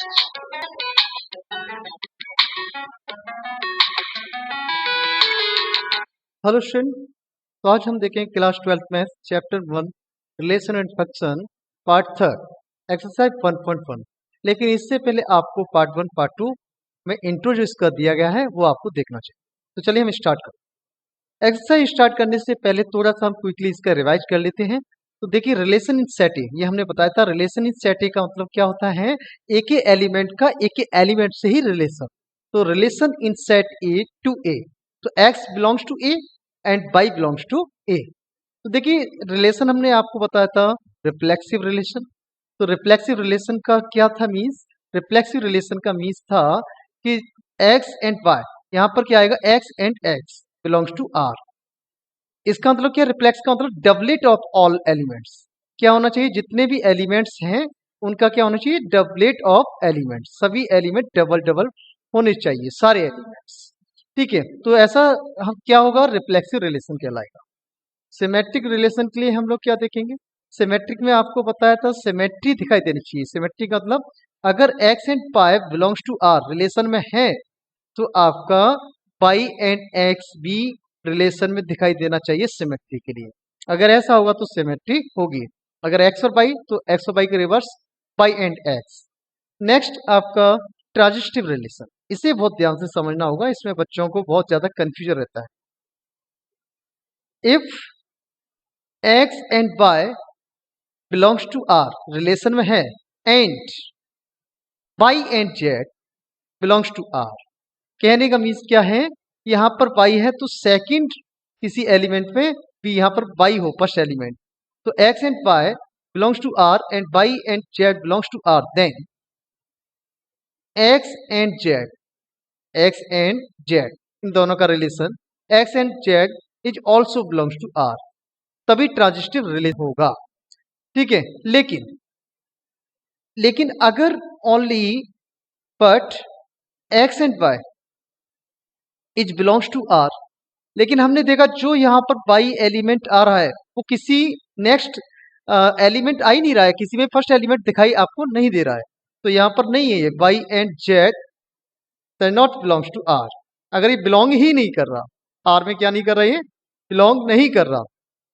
Hello student, तो आज हम देखें क्लास 12th में chapter 1 relation and function part 3 exercise 1.1। लेकिन इससे पहले आपको पार्ट 1 पार्ट 2 में इंट्रो जो इसका दिया गया है वो आपको देखना चाहिए। तो चलिए हम स्टार्ट करते हैं। एक्सरसाइज स्टार्ट करने से पहले थोड़ा सा हम क्विकली इसका रिवाइज कर लेते हैं। तो देखिए, रिलेशन इन सेट ए, ये हमने बताया था। रिलेशन इन सेट ए का मतलब क्या होता है? एक ही एलिमेंट का एक ही एलिमेंट से ही रिलेशन। तो relation in set A to A, तो x belongs to A and y belongs to A. तो देखिए, रिलेशन हमने आपको बताया था रिफ्लेक्सिव रिलेशन। तो रिफ्लेक्सिव रिलेशन का क्या था मीन्स? रिफ्लेक्सिव रिलेशन का मीन्स था कि x एंड y, यहाँ पर क्या आएगा? x and x belongs to r। इसका मतलब क्या? रिफ्लेक्स का मतलब डबलेट ऑफ ऑल एलिमेंट्स। क्या होना चाहिए? जितने भी एलिमेंट्स हैं उनका क्या होना चाहिए? Doublet of elements. सभी एलिमेंट डबल डबल होने चाहिए, सारे एलिमेंट्स। ठीक है, तो ऐसा हम क्या होगा? रिफ्लेक्सिव रिलेशन कहलाएगा। सिमेट्रिक रिलेशन के लिए हम लोग क्या देखेंगे? सिमेट्रिक में आपको बताया था सिमेट्री दिखाई देनी चाहिए। सिमेट्री का मतलब अगर x and y belongs to r relation में है तो आपका y एंड x भी रिलेशन में दिखाई देना चाहिए सिमेट्री के लिए। अगर ऐसा होगा तो सिमेट्री होगी। अगर x और y तो x और y के reverse y and x। Next आपका ट्रांजिटिव रिलेशन, इसे बहुत ध्यान से समझना होगा, इसमें बच्चों को बहुत ज्यादा कंफ्यूजन रहता है। If x and y belongs to r relation में है and y and z belongs to r, कहने का मीन्स क्या है? यहाँ पर y है तो सेकंड किसी एलिमेंट में भी यहाँ पर y हो, फर्स्ट एलिमेंट। तो x and y belongs to r and y and z belongs to r, then x and z इन दोनों का relation x and z is also belongs to r, तभी ट्रांजिटिव रिलेशन होगा। ठीक है, लेकिन अगर only but x and y is belongs to r, लेकिन हमने देखा जो यहाँ पर y एलिमेंट आ रहा है वो किसी नेक्स्ट एलिमेंट आ ही नहीं रहा है, किसी में फर्स्ट एलिमेंट दिखाई आपको नहीं दे रहा है। तो यहाँ पर नहीं है ये y and z not belongs to r। अगर ये बिलोंग ही नहीं कर रहा, r में क्या नहीं कर रहा, ये बिलोंग नहीं कर रहा,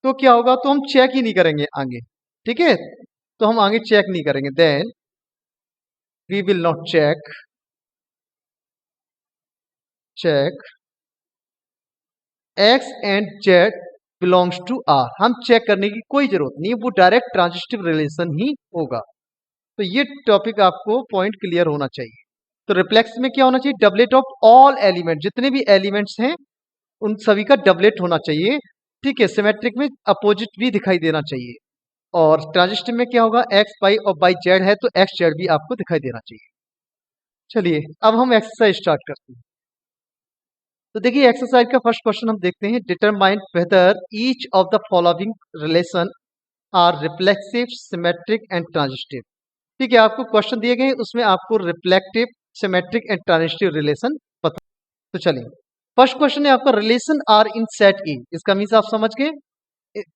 तो क्या होगा? तो हम चेक ही नहीं करेंगे आगे। ठीक है, तो हम आगे चेक नहीं करेंगे, then we will not check x and z belongs to r। हम चेक करने की कोई जरूरत नहीं है, वो डायरेक्ट ट्रांजिटिव रिलेशन ही होगा। तो ये टॉपिक आपको पॉइंट क्लियर होना चाहिए। तो रिफ्लेक्स में क्या होना चाहिए? डबलेट ऑफ ऑल एलिमेंट, जितने भी एलिमेंट्स हैं उन सभी का डबलेट होना चाहिए। ठीक है, सिमेट्रिक में अपोजिट भी दिखाई देना चाहिए। और ट्रांजिटिव में क्या होगा? एक्स वाई और वाई जेड है तो एक्स जेड भी आपको दिखाई देना चाहिए। चलिए अब हम एक्सरसाइज स्टार्ट करते हैं। तो देखिए, एक्सरसाइज का फर्स्ट क्वेश्चन हम देखते हैं। Determine whether each of the following relation are reflexive, symmetric and transitive. ठीक है, आपको क्वेश्चन दिए गए, उसमें आपको reflective, symmetric and transitive relation पता। तो चलिए, फर्स्ट क्वेश्चन है आपका relation R in set A. इसका मीन्स आप समझ गए,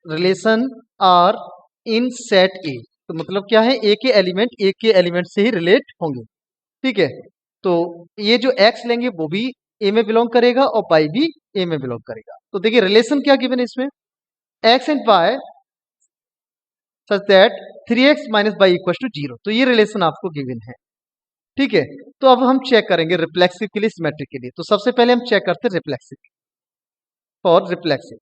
relation R in set A तो मतलब क्या है? एक ही एलिमेंट एक के एलिमेंट से ही रिलेट होंगे। ठीक है, तो ये जो x लेंगे वो भी a में बिलोंग करेगा और y भी a में बिलोंग करेगा। तो देखिए, रिलेशन क्या गिवन है इसमें? x and y such that 3x minus y equal to 0। तो ये रिलेशन आपको गिवन है। ठीक है, तो अब हम चेक करेंगे रिफ्लेक्सिव के लिए, सिमेट्रिक के लिए। तो सबसे पहले हम चेक करते हैं रिफ्लेक्सिव। फॉर रिफ्लेक्सिव,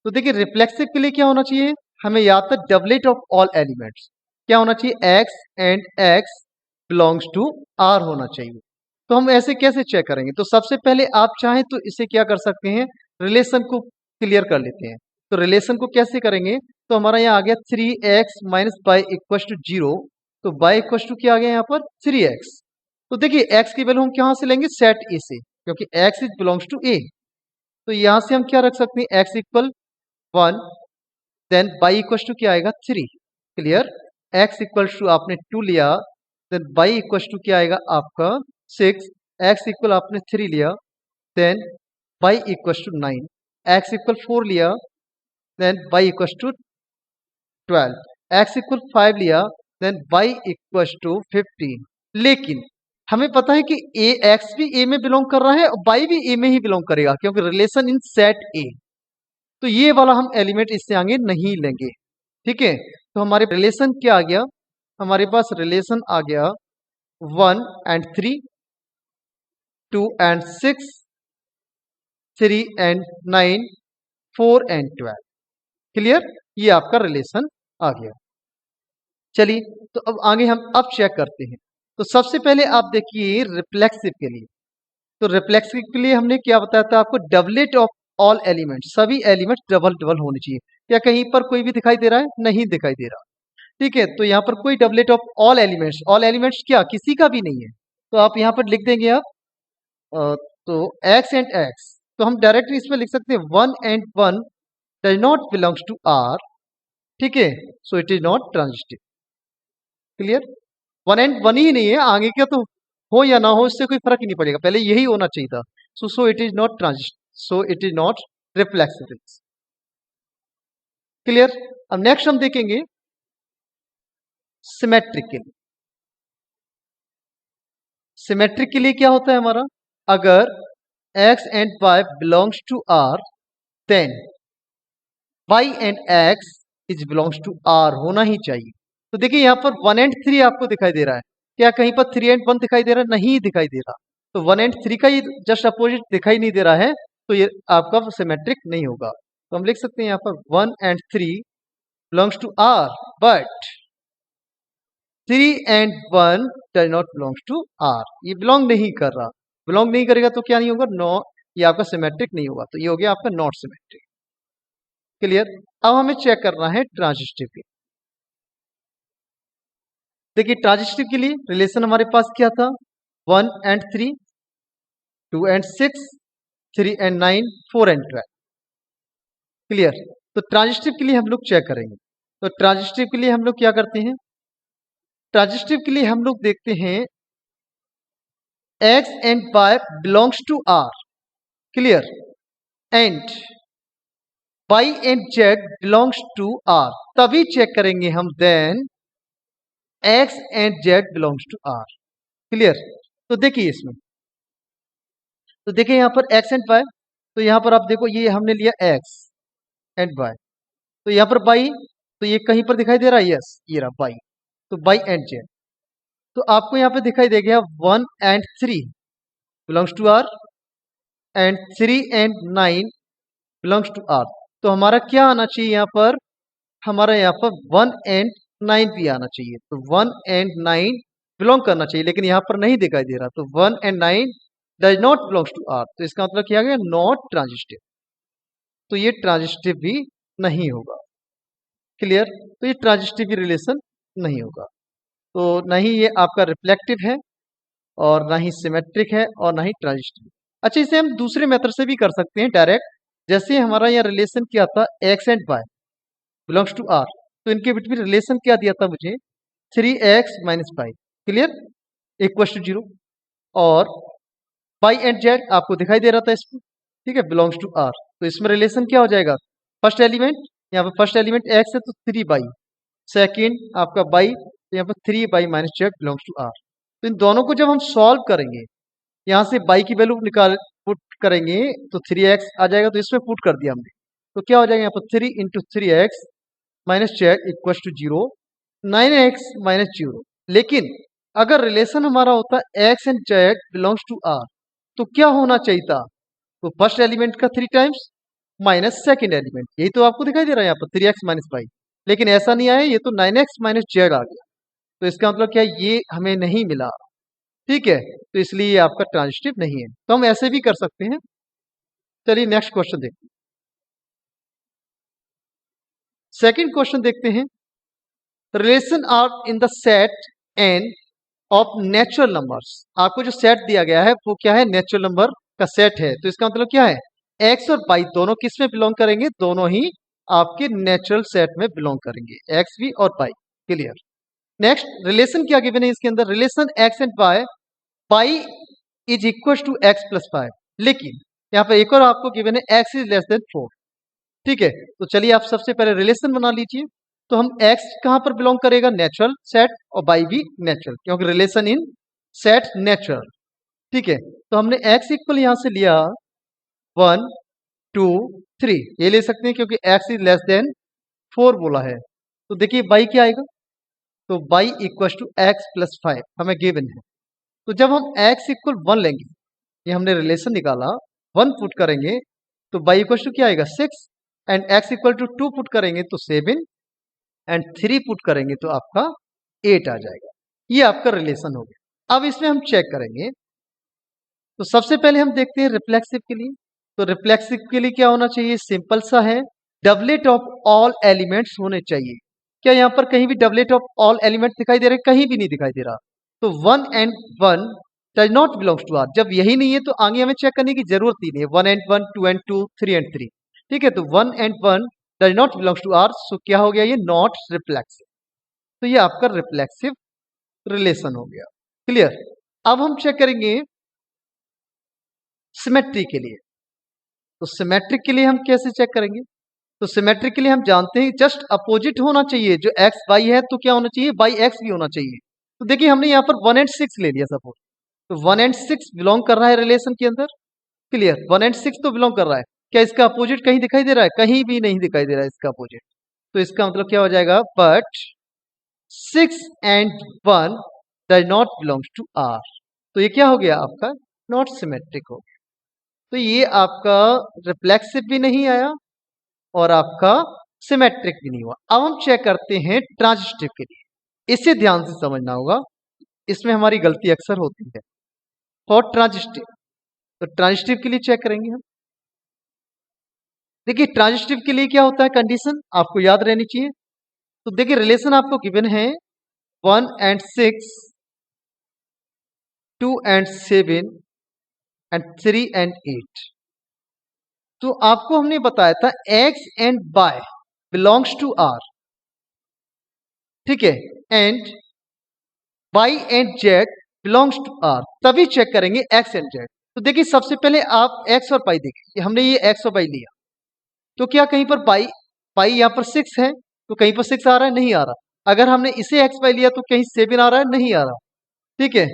तो देखिए रिफ्लेक्सिव के लिए क्या होना चाहिए? हमें याद था डबलेट ऑफ ऑल एलिमेंट्स। क्या होना चाहिए? x and x belongs to r होना चाहिए। तो हम ऐसे कैसे चेक करेंगे? तो सबसे पहले आप चाहें तो इसे क्या कर सकते हैं, रिलेशन को क्लियर कर लेते हैं। तो रिलेशन को कैसे करेंगे? तो हमारा यहाँ आ गया 3x minus y equal to 0। तो y इक्वल टू क्या आ गया यहाँ पर? 3x। तो देखिए, x की वैल्यू हम कहाँ से लेंगे? सेट ए से, क्योंकि x is belongs to a। तो यहाँ से हम क्या रख सकते हैं? x equal 1, then y equal to क्या आएगा? 3। क्लियर? x इक्वल टू आपने 2 लिया, देन y इक्वल टू क्या आएगा आपका? 6। x इक्वल आपने 3 लिया, then y equal to 9। x equal 4 लिया, then y equal to 12। x equal 5 लिया, देन y इक्वल टू 15। लेकिन हमें पता है कि ए एक्स भी ए में बिलोंग कर रहा है और बाई भी ए में ही बिलोंग करेगा, क्योंकि रिलेशन इन सेट ए। तो ये वाला हम एलिमेंट इससे आगे नहीं लेंगे। ठीक है, तो हमारे रिलेशन क्या आ गया, हमारे पास रिलेशन आ गया 1 and 3, 2 and 6, 3 and 9, 4 and 12। Clear, ये आपका रिलेशन आ गया। चलिए, तो अब आगे हम अब चेक करते हैं। तो सबसे पहले आप देखिए रिफ्लेक्सिव के लिए। तो रिफ्लेक्सिव के लिए हमने क्या बताया था आपको, डबलेट ऑफ ऑल एलिमेंट्स, सभी एलिमेंट्स डबल डबल होने चाहिए। क्या कहीं पर कोई भी दिखाई दे रहा है? नहीं दिखाई दे रहा। ठीक है, तो यहाँ पर कोई डबलेट ऑफ ऑल एलिमेंट्स क्या किसी का भी नहीं है। तो आप यहाँ पर लिख देंगे आप तो x एंड x, तो हम डायरेक्टली इसमें लिख सकते हैं 1 and 1 does not belongs to R। ठीक है, so it is not transitive. Clear, 1 and 1 ही नहीं है, आगे क्या तो हो या ना हो इससे कोई फर्क ही नहीं पड़ेगा, पहले यही होना चाहिए था। सो it is not transitive, so it is not reflexive. Clear, अब नेक्स्ट हम देखेंगे सिमेट्रिक के लिए। सिमेट्रिक के लिए क्या होता है हमारा, अगर x and y belongs to R, then y and x is belongs to R होना ही चाहिए। तो देखिए यहाँ पर 1 and 3 आपको दिखाई दे रहा है, क्या कहीं पर 3 and 1 दिखाई दे रहा है? नहीं दिखाई दे रहा। तो 1 and 3 का ये जस्ट अपोजिट दिखाई नहीं दे रहा है, तो ये आपका सिमेट्रिक नहीं होगा। तो हम लिख सकते हैं यहाँ पर 1 and 3 बिलोंग्स टू R, बट 3 and 1 does not belongs to R। ये बिलोंग नहीं कर रहा, बिलोंग नहीं करेगा तो क्या नहीं होगा, नो, ये आपका सिमेट्रिक नहीं होगा। तो ये हो गया आपका नॉट सिमेट्रिक। क्लियर, अब हमें चेक करना है ट्रांजिटिव के। देखिए ट्रांजिटिव के लिए रिलेशन हमारे पास क्या था, 1 and 3, 2 and 6, 3 and 9, 4 and 12। Clear, तो ट्रांजिटिव के लिए हम लोग चेक करेंगे। तो ट्रांजिटिव के लिए हम लोग क्या करते हैं, ट्रांजिटिव के लिए हम लोग देखते हैं x and y belongs to R। Clear, and y and z belongs to R, तभी चेक करेंगे हम then x and z belongs to R। क्लियर, तो देखिए इसमें, तो देखिए यहाँ पर x and y, तो यहाँ पर आप देखो ये हमने लिया x and y, तो यहाँ पर y, तो ये कहीं पर दिखाई दे रहा है, यस ये रहा y, तो y and z। तो आपको यहाँ पे दिखाई दे गया 1 and 3 belongs to R and 3 and 9 belongs to R। तो हमारा क्या आना चाहिए यहाँ पर, हमारा यहाँ पर 1 and 9 भी आना चाहिए। तो 1 and 9 बिलोंग करना चाहिए, लेकिन यहाँ पर नहीं दिखाई दे रहा। तो 1 and 9 does not belongs to R, तो इसका मतलब क्या गया, नॉट ट्रांजिटिव। तो ये ट्रांजिटिव भी नहीं होगा। क्लियर, तो ये ट्रांजिटिव रिलेशन नहीं होगा। तो नहीं ये आपका रिफ्लेक्टिव है और ना ही सिमेट्रिक है और ना ही ट्रांजिटिव। अच्छा, इसे हम दूसरे मेथड से भी कर सकते हैं डायरेक्ट। जैसे हमारा यहाँ रिलेशन क्या था, x and y belongs to R, तो इनके बिटवीन रिलेशन क्या दिया था मुझे, 3x minus 5। Clear, equal to 0, और y एंड z आपको दिखाई दे रहा था इसमें। ठीक है, बिलोंग्स टू R, तो इसमें रिलेशन क्या हो जाएगा, फर्स्ट एलिमेंट, यहाँ पर फर्स्ट एलिमेंट x है तो 3y, सेकेंड आपका y, तो यहाँ पर 3y minus z belongs to R। तो इन दोनों को जब हम सॉल्व करेंगे, यहाँ से y की वैल्यू निकाल पुट करेंगे तो 3x आ जाएगा, तो इसमें पुट कर दिया हमने, तो क्या हो जाएगा यहाँ पर 3 into 3x minus z equal to 0, 9x minus 0। लेकिन अगर रिलेशन हमारा होता x and z belongs to R, तो क्या होना चाहिए था, तो फर्स्ट एलिमेंट का 3 टाइम्स माइनस सेकेंड एलिमेंट, यही तो आपको दिखाई दे रहा है यहाँ पर 3x माइनस 5। लेकिन ऐसा नहीं आया, ये तो 9x माइनस z आ गया। तो इसका मतलब क्या, ये हमें नहीं मिला। ठीक है, तो इसलिए ये आपका ट्रांजिटिव नहीं है। तो हम ऐसे भी कर सकते हैं। चलिए नेक्स्ट क्वेश्चन देखते हैं। सेकंड क्वेश्चन देखते हैं, relation R in the set N of natural numbers. आपको जो सेट दिया गया है वो क्या है, नेचुरल नंबर का सेट है। तो इसका मतलब क्या है, एक्स और वाई दोनों किस में बिलोंग करेंगे, दोनों ही आपके नेचुरल सेट में बिलोंग करेंगे, एक्स भी और वाई। क्लियर, नेक्स्ट रिलेशन क्या गिवन है इसके अंदर, relation x and y, y is equal to x plus 5। लेकिन यहाँ पर एक और आपको गिवन है एक्स इज लेस देन 4। ठीक है, तो चलिए आप सबसे पहले रिलेशन बना लीजिए। तो हम x कहां पर बिलोंग करेगा, नेचुरल सेट, और y भी नेचुरल, क्योंकि रिलेशन इन सेट नेचुरल। ठीक है, तो हमने x इक्वल यहां से लिया 1 2 3, ये ले सकते हैं क्योंकि x इज लेस देन 4 बोला है। तो देखिए y क्या आएगा, तो y equal to x plus 5 हमें गिवन है। तो जब हम x इक्वल 1 लेंगे, ये हमने रिलेशन निकाला, 1 पुट करेंगे तो y इक्वल टू क्या आएगा 6, and x equal to 2 put करेंगे तो 7, एंड 3 पुट करेंगे तो आपका 8 आ जाएगा। ये आपका रिलेशन हो गया। अब इसमें हम चेक करेंगे, तो सबसे पहले हम देखते हैं रिफ्लेक्सिव के लिए। तो रिफ्लेक्सिव के लिए क्या होना चाहिए, सिंपल सा है, डबलेट ऑफ ऑल एलिमेंट्स होने चाहिए। क्या यहाँ पर कहीं भी डबलेट ऑफ ऑल एलिमेंट दिखाई दे रहे हैं, कहीं भी नहीं दिखाई दे रहा। तो 1 and 1 does not belongs to R, जब यही नहीं है तो आगे हमें चेक करने की जरूरत ही नहीं है। 1 एंड 1, 2 एंड 2, 3 एंड 3। ठीक है, तो 1 and 1 does not belongs to R, so क्या हो गया, ये नॉट रिफ्लेक्सिव। तो ये आपका रिफ्लेक्सिव रिलेशन हो गया। क्लियर। अब हम चेक करेंगे सिमेट्री के लिए। तो सिमेट्रिक के लिए हम कैसे चेक करेंगे, तो सिमेट्रिक के लिए हम जानते हैं जस्ट अपोजिट होना चाहिए। जो एक्स वाई है तो क्या होना चाहिए, वाई एक्स भी होना चाहिए। तो देखिए हमने यहाँ पर 1 एंड 6 ले लिया सपोज, तो 1 एंड 6 बिलोंग कर रहा है रिलेशन के अंदर। क्लियर, 1 एंड 6 तो बिलोंग कर रहा है। क्या इसका अपोजिट कहीं दिखाई दे रहा है, कहीं भी नहीं दिखाई दे रहा है इसका अपोजिट। तो इसका मतलब क्या हो जाएगा, but 6 and 1 does not belongs to R. तो ये क्या हो गया आपका, नॉट सिमेट्रिक हो गया। तो ये आपका रिफ्लेक्सिव भी नहीं आया और आपका सिमेट्रिक भी नहीं हुआ। अब हम चेक करते हैं ट्रांजिस्टिव के लिए। इसे ध्यान से समझना होगा, इसमें हमारी गलती अक्सर होती है। फॉर ट्रांजिस्टिव, तो ट्रांजिस्टिव के लिए चेक करेंगे हम। देखिए ट्रांजिस्टिव के लिए क्या होता है, कंडीशन आपको याद रहनी चाहिए। तो देखिए रिलेशन आपको गिवन है 1 एंड 6, 2 एंड 7 एंड 3 एंड 8। तो आपको हमने बताया था x and y belongs to r। ठीक है, and y and z belongs to r, तभी चेक करेंगे x एंड z। तो देखिए सबसे पहले आप x और y देखिए, हमने ये x और y लिया, तो क्या कहीं पर y यहाँ पर 6 है, तो कहीं पर 6 आ रहा है, नहीं आ रहा। अगर हमने इसे x y लिया तो कहीं 7 आ रहा है, नहीं आ रहा। ठीक है,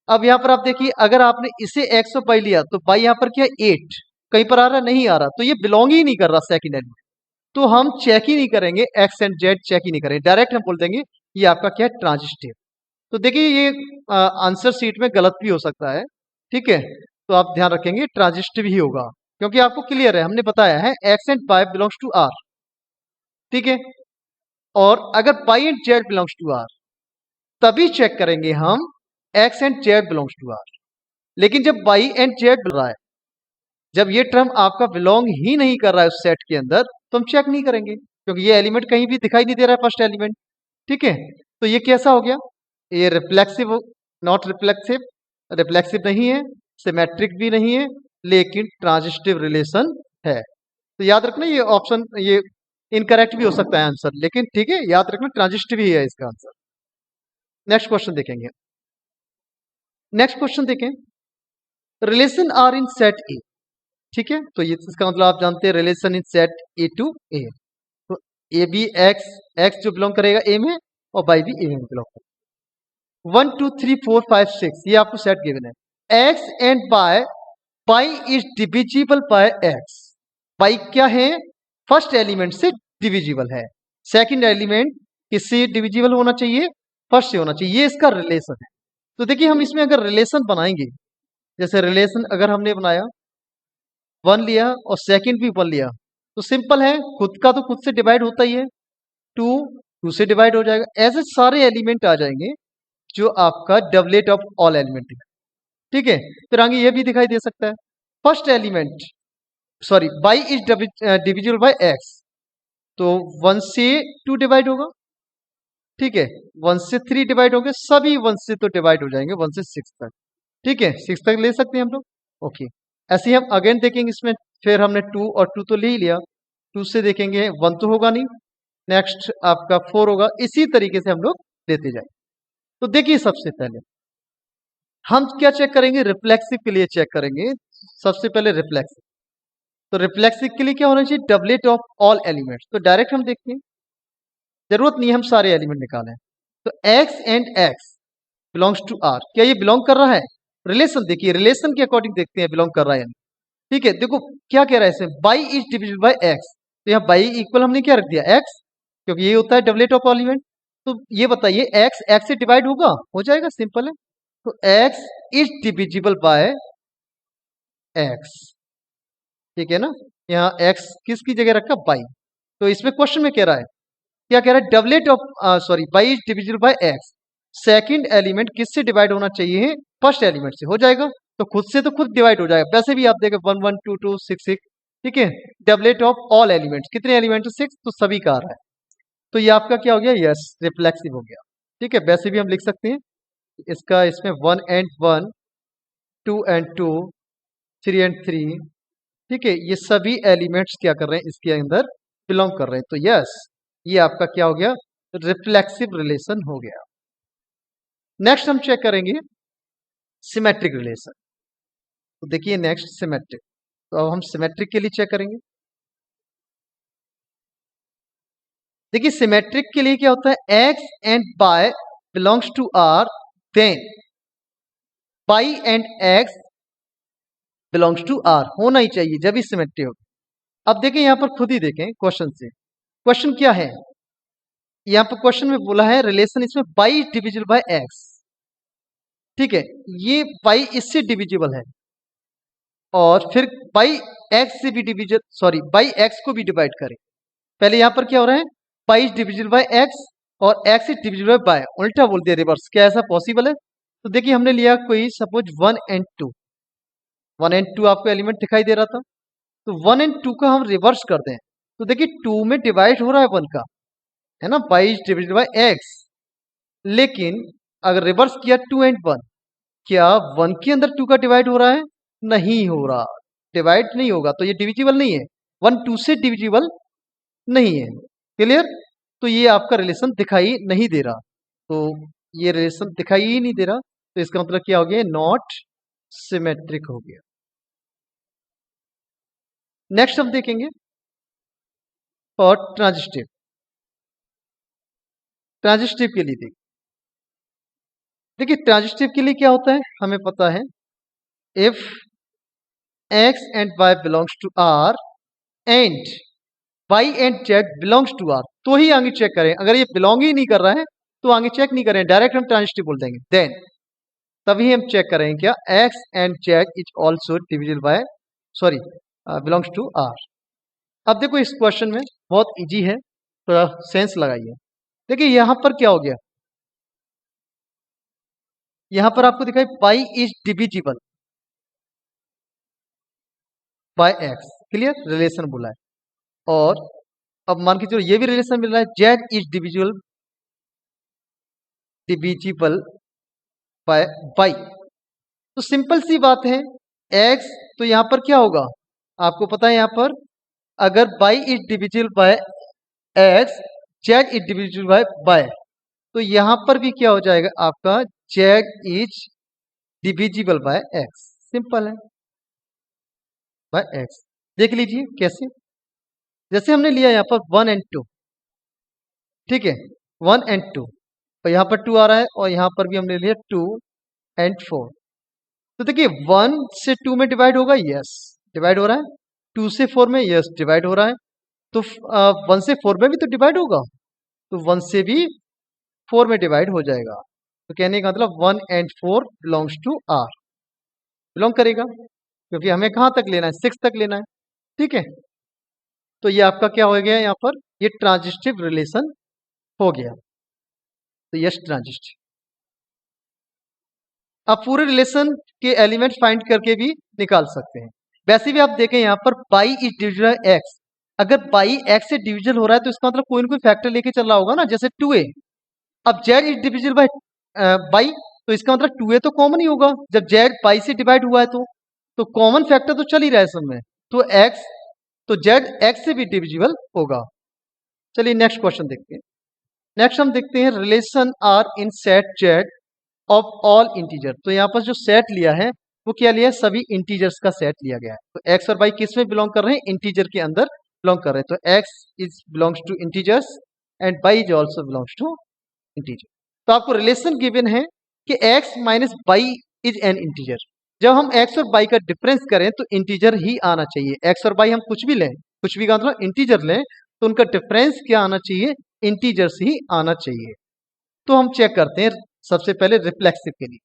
अब यहाँ पर आप देखिए, अगर आपने इसे x और y लिया तो y यहाँ पर क्या 8, कहीं पर आ रहा है, नहीं आ रहा। तो ये बिलोंग ही नहीं कर रहा सेकंड एलिमेंट, तो हम चेक ही नहीं करेंगे, x एंड z चेक ही नहीं करेंगे, डायरेक्ट हम बोल देंगे ये आपका क्या है, ट्रांजिस्टिव। तो देखिए ये आंसर शीट में गलत भी हो सकता है। ठीक है, तो आप ध्यान रखेंगे ट्रांजिस्टिव ही होगा, क्योंकि आपको क्लियर है, हमने बताया है x and y belongs to r। ठीक है, और अगर y and z belongs to r तभी चेक करेंगे हम x and z belongs to r। लेकिन जब y एंड z मिल रहा है, जब ये टर्म आपका बिलोंग ही नहीं कर रहा है उस सेट के अंदर, तो हम चेक नहीं करेंगे, क्योंकि ये एलिमेंट कहीं भी दिखाई नहीं दे रहा है, फर्स्ट एलिमेंट। ठीक है, तो ये कैसा हो गया, ये रिफ्लेक्सिव, नॉट रिफ्लेक्सिव, रिफ्लेक्सिव नहीं है, सिमेट्रिक भी नहीं है, लेकिन ट्रांजिस्टिव रिलेशन है। तो याद रखना ये ऑप्शन, ये इनकरेक्ट भी हो सकता है आंसर, लेकिन ठीक है याद रखना ट्रांजिस्टिव ही है इसका आंसर। नेक्स्ट क्वेश्चन देखेंगे। नेक्स्ट क्वेश्चन देखें, relation R in set A. ठीक है, तो ये इसका मतलब आप जानते हैं relation in set A to A. तो ए बी एक्स, एक्स जो बिलोंग करेगा ए में और बाई भी ए में बिलोंग करेगा। 1 2 3 4 5 6 ये आपको सेट गिवन है। X and y, y is divisible by x. Y क्या है, फर्स्ट एलिमेंट से डिविजिबल है। सेकंड एलिमेंट किससे डिविजिबल होना चाहिए, फर्स्ट से होना चाहिए। ये इसका रिलेशन है। तो देखिए हम इसमें अगर रिलेशन बनाएंगे, जैसे रिलेशन अगर हमने बनाया 1 लिया और सेकंड भी 1 लिया, तो सिंपल है, खुद का तो खुद से डिवाइड होता ही है, 2 2 से डिवाइड हो जाएगा। ऐसे सारे एलिमेंट आ जाएंगे जो आपका डबलेट ऑफ ऑल एलिमेंट है। ठीक है, फिर आगे ये भी दिखाई दे सकता है, first element sorry by is divisible by x, तो 1 से 2 डिवाइड होगा। ठीक है, 1 से 3 डिवाइड होंगे, सभी 1 से तो डिवाइड हो जाएंगे 1 से 6 तक। ठीक है, 6 तक ले सकते हैं हम लोग। ओके, ऐसे ही हम अगेन देखेंगे इसमें, फिर हमने 2 और 2 तो ले ही लिया, 2 से देखेंगे 1 तो होगा नहीं, नेक्स्ट आपका 4 होगा, इसी तरीके से हम लोग लेते जाएंगे। तो देखिए सबसे पहले हम क्या चेक करेंगे, रिफ्लेक्सिव के लिए चेक करेंगे। सबसे पहले रिफ्लेक्सिव, तो रिफ्लेक्सिव के लिए क्या होना चाहिए, डबलेट ऑफ ऑल एलिमेंट्स। तो डायरेक्ट हम देखते हैं, जरूरत नहीं हम सारे एलिमेंट निकालें। तो x and x belongs to R, क्या ये बिलोंग कर रहा है? रिलेशन देखिए, रिलेशन के अकॉर्डिंग देखते हैं बिलोंग कर रहा है या नहीं। ठीक है, देखो क्या कह रहा है इसमें, by is divisible by x, तो यहाँ बाई इक्वल हमने क्या रख दिया, एक्स, क्योंकि ये होता है डबलेट ऑफ एलिमेंट। तो ये बताइए एक्स एक्स से डिवाइड होगा, हो जाएगा, सिंपल है। तो x is divisible by x, ठीक है ना। यहाँ एक्स किसकी जगह रखा, बाई। तो इसमें क्वेश्चन में कह रहा है, क्या कह रहा है, doublet of sorry by is divisible by x, second element किससे डिवाइड होना चाहिए, फर्स्ट एलिमेंट से, हो जाएगा। तो खुद से तो खुद डिवाइड हो जाएगा, वैसे भी आप देखें 1 1 2 2 6 6, ठीक है। डबलेट ऑफ ऑल एलिमेंट्स, कितने एलिमेंट, 6, तो सभी का आ रहा है। तो ये आपका क्या हो गया, यस, रिफ्लेक्सिव हो गया। ठीक है, वैसे भी हम लिख सकते हैं इसका, इसमें 1 एंड 1, 2 एंड 2, 3 एंड 3, ठीक है, ये सभी एलिमेंट्स क्या कर रहे हैं, इसके अंदर बिलोंग कर रहे हैं। तो यस, ये आपका क्या हो गया, रिफ्लेक्सिव रिलेशन हो गया। नेक्स्ट हम चेक करेंगे सिमेट्रिक रिलेशन। तो देखिए नेक्स्ट सिमेट्रिक, तो अब हम सिमेट्रिक के लिए चेक करेंगे। देखिए सिमेट्रिक के लिए क्या होता है, x and y belongs to R, then y and x belongs to R, होना ही चाहिए जब ही सिमेट्री हो। अब देखें यहां पर खुद ही देखें क्वेश्चन से, क्वेश्चन क्या है, यहां पर क्वेश्चन में बोला है रिलेशन इसमें बाई डिविजिबल बाय एक्स, ठीक है, ये बाई इससे डिविजिबल है, और फिर बाई एक्स से भी डिविजन, सॉरी बाई एक्स को भी डिवाइड करें। पहले यहां पर क्या हो रहा है, by is divisible by x और एक्स इज डिविजिबल बाय, उल्टा बोल दिया, रिवर्स, क्या ऐसा पॉसिबल है? तो देखिए हमने लिया कोई सपोज 1 एंड 2, 1 एंड 2 आपको एलिमेंट दिखाई दे रहा था, तो 1 एंड 2 का हम रिवर्स कर दें, तो देखिए 2 में डिवाइड हो रहा है 1 का, है ना, by is divisible by x. लेकिन अगर रिवर्स किया 2 एंड 1, क्या 1 के अंदर 2 का डिवाइड हो रहा है? नहीं हो रहा, डिवाइड नहीं होगा, तो ये डिविजिबल नहीं है, 1 2 से डिविजिबल नहीं है। क्लियर? तो ये आपका रिलेशन दिखाई नहीं दे रहा, तो ये रिलेशन दिखाई ही नहीं दे रहा, तो इसका मतलब क्या हो गया, नॉट सिमेट्रिक हो गया। नेक्स्ट हम देखेंगे और ट्रांजिस्टिव, ट्रांजिस्टिव के लिए देखिए ट्रांजिस्टिव के लिए क्या होता है, हमें पता है, if x and Y belongs to R and y and z belongs to R, तो ही आगे चेक करें, अगर ये बिलोंग ही नहीं कर रहा है तो आगे चेक नहीं करें, डायरेक्ट हम ट्रांजिस्टिव बोल देंगे, देन तभी हम चेक करेंगे क्या, x and z is also divisible by, sorry belongs to R. अब देखो इस क्वेश्चन में बहुत इजी है, थोड़ा सेंस लगाइए। देखिए यहां पर क्या हो गया, यहां पर आपको दिखाई pi is divisible by x, clear, relation बोला है, और अब मान के चलो ये भी रिलेशन मिल रहा है, z is divisible divisible by y. तो सिंपल सी बात है, एक्स, तो यहां पर क्या होगा, आपको पता है, यहां पर अगर y is divisible by x, z is divisible by y, तो यहां पर भी क्या हो जाएगा आपका, z is divisible by x, simple है, बाय एक्स। देख लीजिए कैसे, जैसे हमने लिया यहां पर 1 एंड 2, ठीक है, 1 एंड 2, और यहां पर 2 आ रहा है, और यहां पर भी हमने लिया 2 एंड 4। तो देखिए 1 से 2 में डिवाइड होगा, यस डिवाइड हो रहा है, 2 से 4 में, यस डिवाइड हो रहा है, तो 1 से 4 में भी तो डिवाइड होगा, तो 1 से भी 4 में डिवाइड हो जाएगा। तो कहने का मतलब 1 and 4 belongs to R, belong करेगा, क्योंकि हमें कहां तक लेना है, 6 तक लेना है, ठीक है। तो ये आपका क्या हो गया, यहाँ पर ये ट्रांजिस्टिव रिलेशन हो गया, तो यस ट्रांजिस्टिव। आप पूरे रिलेशन के एलिमेंट फाइंड करके भी निकाल सकते हैं। वैसे भी आप देखें यहाँ पर बाई इज डिविजिबल एक्स, अगर बाई एक्स से डिविजन हो रहा है तो इसका मतलब कोई ना कोई फैक्टर लेके चल रहा होगा ना, जैसे 2a। अब Z is divisible by by, तो इसका मतलब 2a तो कॉमन ही होगा, जब जेड बाई से डिवाइड हुआ है तो कॉमन फैक्टर तो चल ही रहा है सब में, तो एक्स, तो जेड एक्स से भी डिविजिबल होगा। चलिए नेक्स्ट क्वेश्चन देखते हैं। नेक्स्ट हम देखते हैं relation R in set Z of all integer. तो यहाँ पर जो सेट लिया है वो क्या लिया है, सभी इंटीजर्स का सेट लिया गया है। तो एक्स और वाई किस में बिलोंग कर रहे हैं, इंटीजर के अंदर बिलोंग कर रहे हैं, तो x is belongs to integers and y is also belongs to integer. तो आपको रिलेशन गिवन है कि x minus y is an integer. जब हम x और y का डिफरेंस करें तो इंटीजर ही आना चाहिए। x और y हम कुछ भी लें, कुछ भी का मतलब इंटीजर लें, तो उनका डिफरेंस क्या आना चाहिए? इंटीजर्स ही आना चाहिए। तो हम चेक करते हैं सबसे पहले रिफ्लेक्सिव के लिए।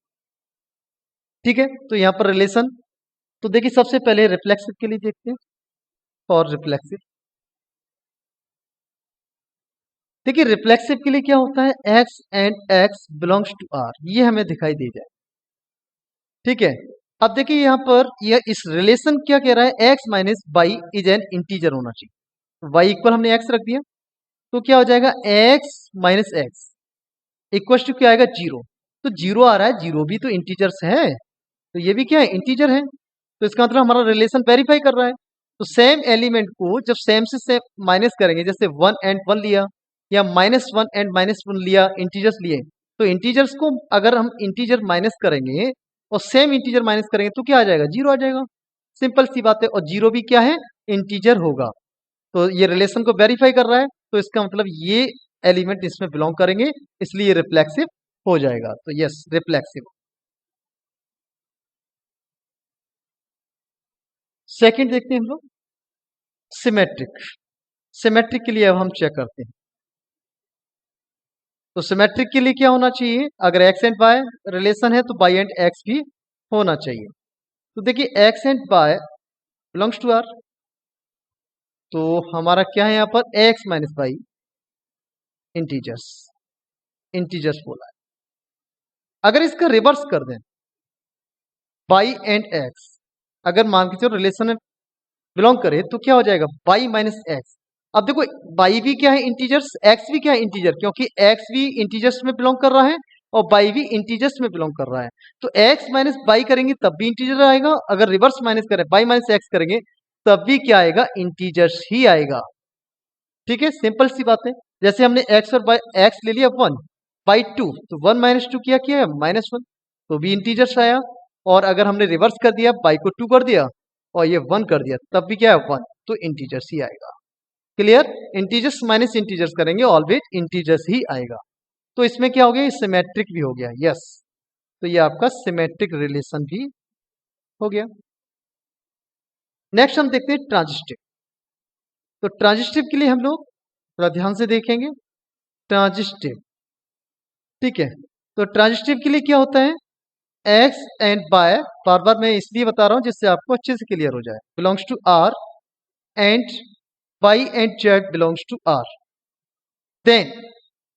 ठीक है, तो यहाँ पर रिलेशन, तो देखिए सबसे पहले रिफ्लेक्सिव के लिए देखते हैं। और रिफ्लेक्सिव, देखिए रिफ्लेक्सिव के लिए क्या होता है? x and x belongs to r, ये हमें दिखाई दे जाए। ठीक है, अब देखिए यहाँ पर यह इस रिलेशन क्या कह रहा है? x minus y is an integer होना चाहिए। y इक्वल हमने x रख दिया, तो क्या हो जाएगा? x minus x equal to क्या आएगा? जीरो। तो जीरो आ रहा है, जीरो भी तो इंटीजर्स है, तो ये भी क्या है? इंटीजर है। तो इसका मतलब हमारा रिलेशन वेरीफाई कर रहा है। तो सेम एलिमेंट को जब सेम से सेम माइनस करेंगे, जैसे वन एंड वन लिया या minus one and minus one लिया, इंटीजर्स लिए, तो इंटीजर्स को अगर हम इंटीजर माइनस करेंगे और सेम इंटीजर माइनस करेंगे तो क्या आ जाएगा? जीरो आ जाएगा। सिंपल सी बात है। और जीरो भी क्या है? इंटीजर होगा। तो ये रिलेशन को वेरीफाई कर रहा है, तो इसका मतलब ये एलिमेंट इसमें बिलोंग करेंगे, इसलिए रिफ्लेक्सिव हो जाएगा। तो यस, रिफ्लेक्सिव। सेकंड देखते हैं हम लोग, सिमेट्रिक। सिमेट्रिक के लिए अब हम चेक करते हैं। तो सिमेट्रिक के लिए क्या होना चाहिए? अगर एक्स एंड वाई रिलेशन है तो वाई एंड एक्स भी होना चाहिए। तो देखिए x and Y belongs to R, तो हमारा क्या है यहाँ पर? X minus y integers, integers बोला है। अगर इसका रिवर्स कर दें, वाई एंड एक्स अगर मान के चलो रिलेशन में बिलोंग करे, तो क्या हो जाएगा? Y minus x. अब देखो वाई भी क्या है? इंटीजर्स, एक्स भी क्या है? इंटीजर, क्योंकि एक्स भी इंटीजर्स में बिलोंग कर रहा है और वाई भी इंटीजर्स में बिलोंग कर रहा है। तो एक्स माइनस वाई करेंगे तब भी इंटीजर आएगा, अगर रिवर्स माइनस करें वाई माइनस एक्स करेंगे तब भी क्या आएगा? इंटीजर्स ही आएगा। ठीक है, सिंपल सी बात है। जैसे हमने एक्स और वाई, एक्स ले लिया वन, बाई टू, तो वन माइनस टू किया क्या है? माइनस वन, तो भी इंटीजर्स आया। और अगर हमने रिवर्स कर दिया, बाई को टू कर दिया और ये वन कर दिया, तब भी क्या है? वन, तो इंटीजर्स ही आएगा। क्लियर? इंटीजर्स माइनस इंटीजर्स करेंगे, ऑलवेज इंटीजर्स ही आएगा। तो इसमें क्या हो गया? सिमेट्रिक भी हो गया। यस, तो ये आपका सिमेट्रिक रिलेशन भी हो गया। नेक्स्ट हम देखते हैं ट्रांजिस्टिव। तो ट्रांजिस्टिव के लिए हम लोग थोड़ा ध्यान से देखेंगे। ट्रांजिस्टिव, ठीक है, तो ट्रांजिस्टिव के लिए क्या होता है? एक्स एंड वाई, बार बार मैं इसलिए बता रहा हूं जिससे आपको अच्छे से क्लियर हो जाए, belongs to R and y and z belongs to R. Then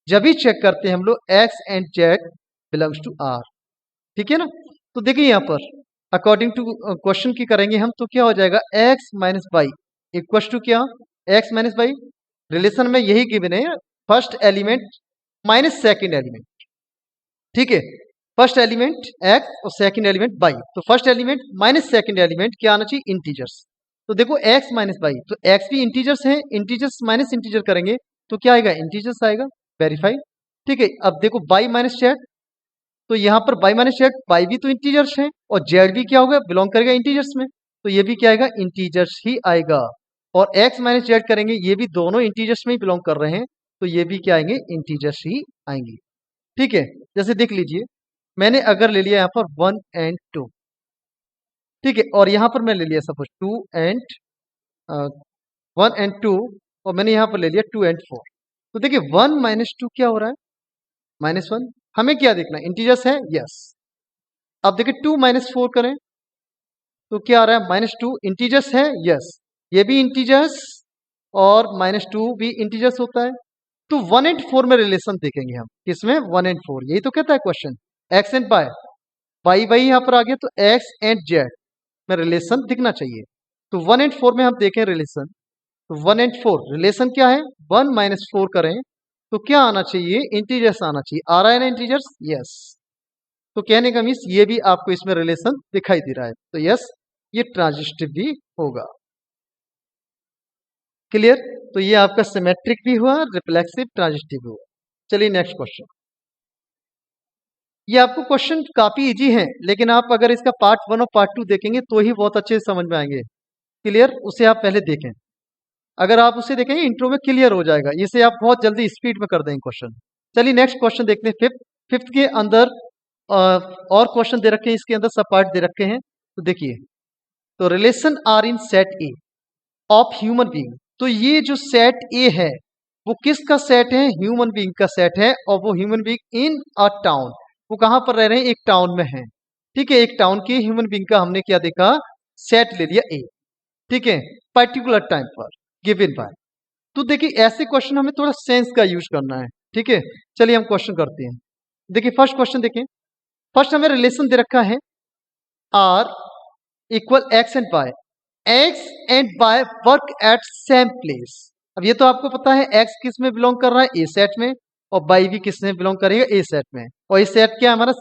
जब भी चेक करते हैं हम लोग x and z belongs to R. ठीक है ना? तो देखिए यहाँ पर अकॉर्डिंग टू क्वेश्चन की करेंगे हम, तो क्या हो जाएगा? X minus y equal to क्या? एक्स माइनस वाई, रिलेशन में यही गिवन है, first element minus second element. ठीक है, फर्स्ट एलिमेंट एक्स और सेकंड एलिमेंट वाई, तो first element minus second element क्या आना चाहिए? इंटीजर्स। तो देखो एक्स माइनस वाई, तो एक्स भी इंटीजर्स है, इंटीजर्स माइनस इंटीजर करेंगे तो क्या आएगा? इंटीजर्स आएगा, वेरीफाई। ठीक है, अब देखो वाई माइनस जेड, तो यहाँ पर वाई माइनस जेड, वाई भी तो इंटीजर्स है और जेड भी क्या होगा? बिलोंग करेगा इंटीजर्स में, तो ये भी क्या आएगा? इंटीजर्स ही आएगा। और एक्स माइनस जेड करेंगे, ये भी दोनों इंटीजर्स में ही बिलोंग कर रहे हैं, तो ये भी क्या आएंगे? इंटीजर्स ही आएंगे। ठीक है, जैसे देख लीजिए, मैंने अगर ले लिया यहाँ पर वन एंड टू, ठीक है, और यहाँ पर मैं ले लिया suppose two and one and two, और मैंने यहाँ पर ले लिया टू एंड फोर, तो देखिए वन माइनस टू क्या हो रहा है? Minus one. हमें क्या देखना है? इंटीजर्स है, यस। अब देखिए टू माइनस फोर करें तो क्या आ रहा है? Minus two. इंटीजर्स है, यस, ये भी इंटीजर्स और माइनस टू भी इंटीजर्स होता है। तो वन एंड फोर में रिलेशन देखेंगे हम, किसमें? वन एंड फोर, यही तो कहता है question. X and y, y y यहाँ पर आ गया, तो एक्स एंड जेड में रिलेशन दिखना चाहिए। तो वन एंड फोर में हम देखें रिलेशन, तो वन एंड फोर रिलेशन क्या है? वन माइनस फोर करें तो क्या आना चाहिए? इंटीजर्स आना चाहिए। आ रहा है ना इंटीजर्स? यस। तो कहने का मीन्स ये भी आपको इसमें रिलेशन दिखाई दे रहा है, तो यस, ये ट्रांजिस्टिव भी होगा। क्लियर? तो ये आपका सिमेट्रिक भी हुआ, रिफ्लेक्सिव, ट्रांजिस्टिव भी हुआ। चलिए नेक्स्ट क्वेश्चन। ये आपको क्वेश्चन काफी इजी है, लेकिन आप अगर इसका पार्ट वन और पार्ट टू देखेंगे तो ही बहुत अच्छे से समझ में आएंगे। क्लियर? उसे आप पहले देखें, अगर आप उसे देखेंगे इंट्रो में क्लियर हो जाएगा, इसे आप बहुत जल्दी स्पीड में कर देंगे क्वेश्चन। चलिए नेक्स्ट क्वेश्चन देखते हैं। फिफ्थ, फिफ्थ के अंदर और क्वेश्चन दे रखे हैं इसके अंदर, सब पार्ट दे रखे हैं। तो देखिए, तो relation R in set A of human being. तो ये जो सेट ए है वो किसका सेट है? ह्यूमन बीइंग का सेट है, और वो human being in a town, वो कहां पर रह रहे हैं? एक टाउन में है। ठीक है, एक टाउन की ह्यूमन बीइंग का हमने क्या देखा? सेट ले लिया ए। ठीक है, पर्टिकुलर टाइम पर गिवन बाय। तो देखिए, ऐसे क्वेश्चन हमें थोड़ा सेंस का यूज करना है। ठीक है, चलिए हम क्वेश्चन करते हैं। देखिए फर्स्ट क्वेश्चन देखिए, फर्स्ट हमें रिलेशन दे रखा है R equal x and y. X and Y work at same place. अब ये तो आपको पता है एक्स किस में बिलोंग कर रहा है? ए सेट में, और वाई भी किस में बिलोंग करेगा? ए सेट में। और ये सेट क्या है हमारा?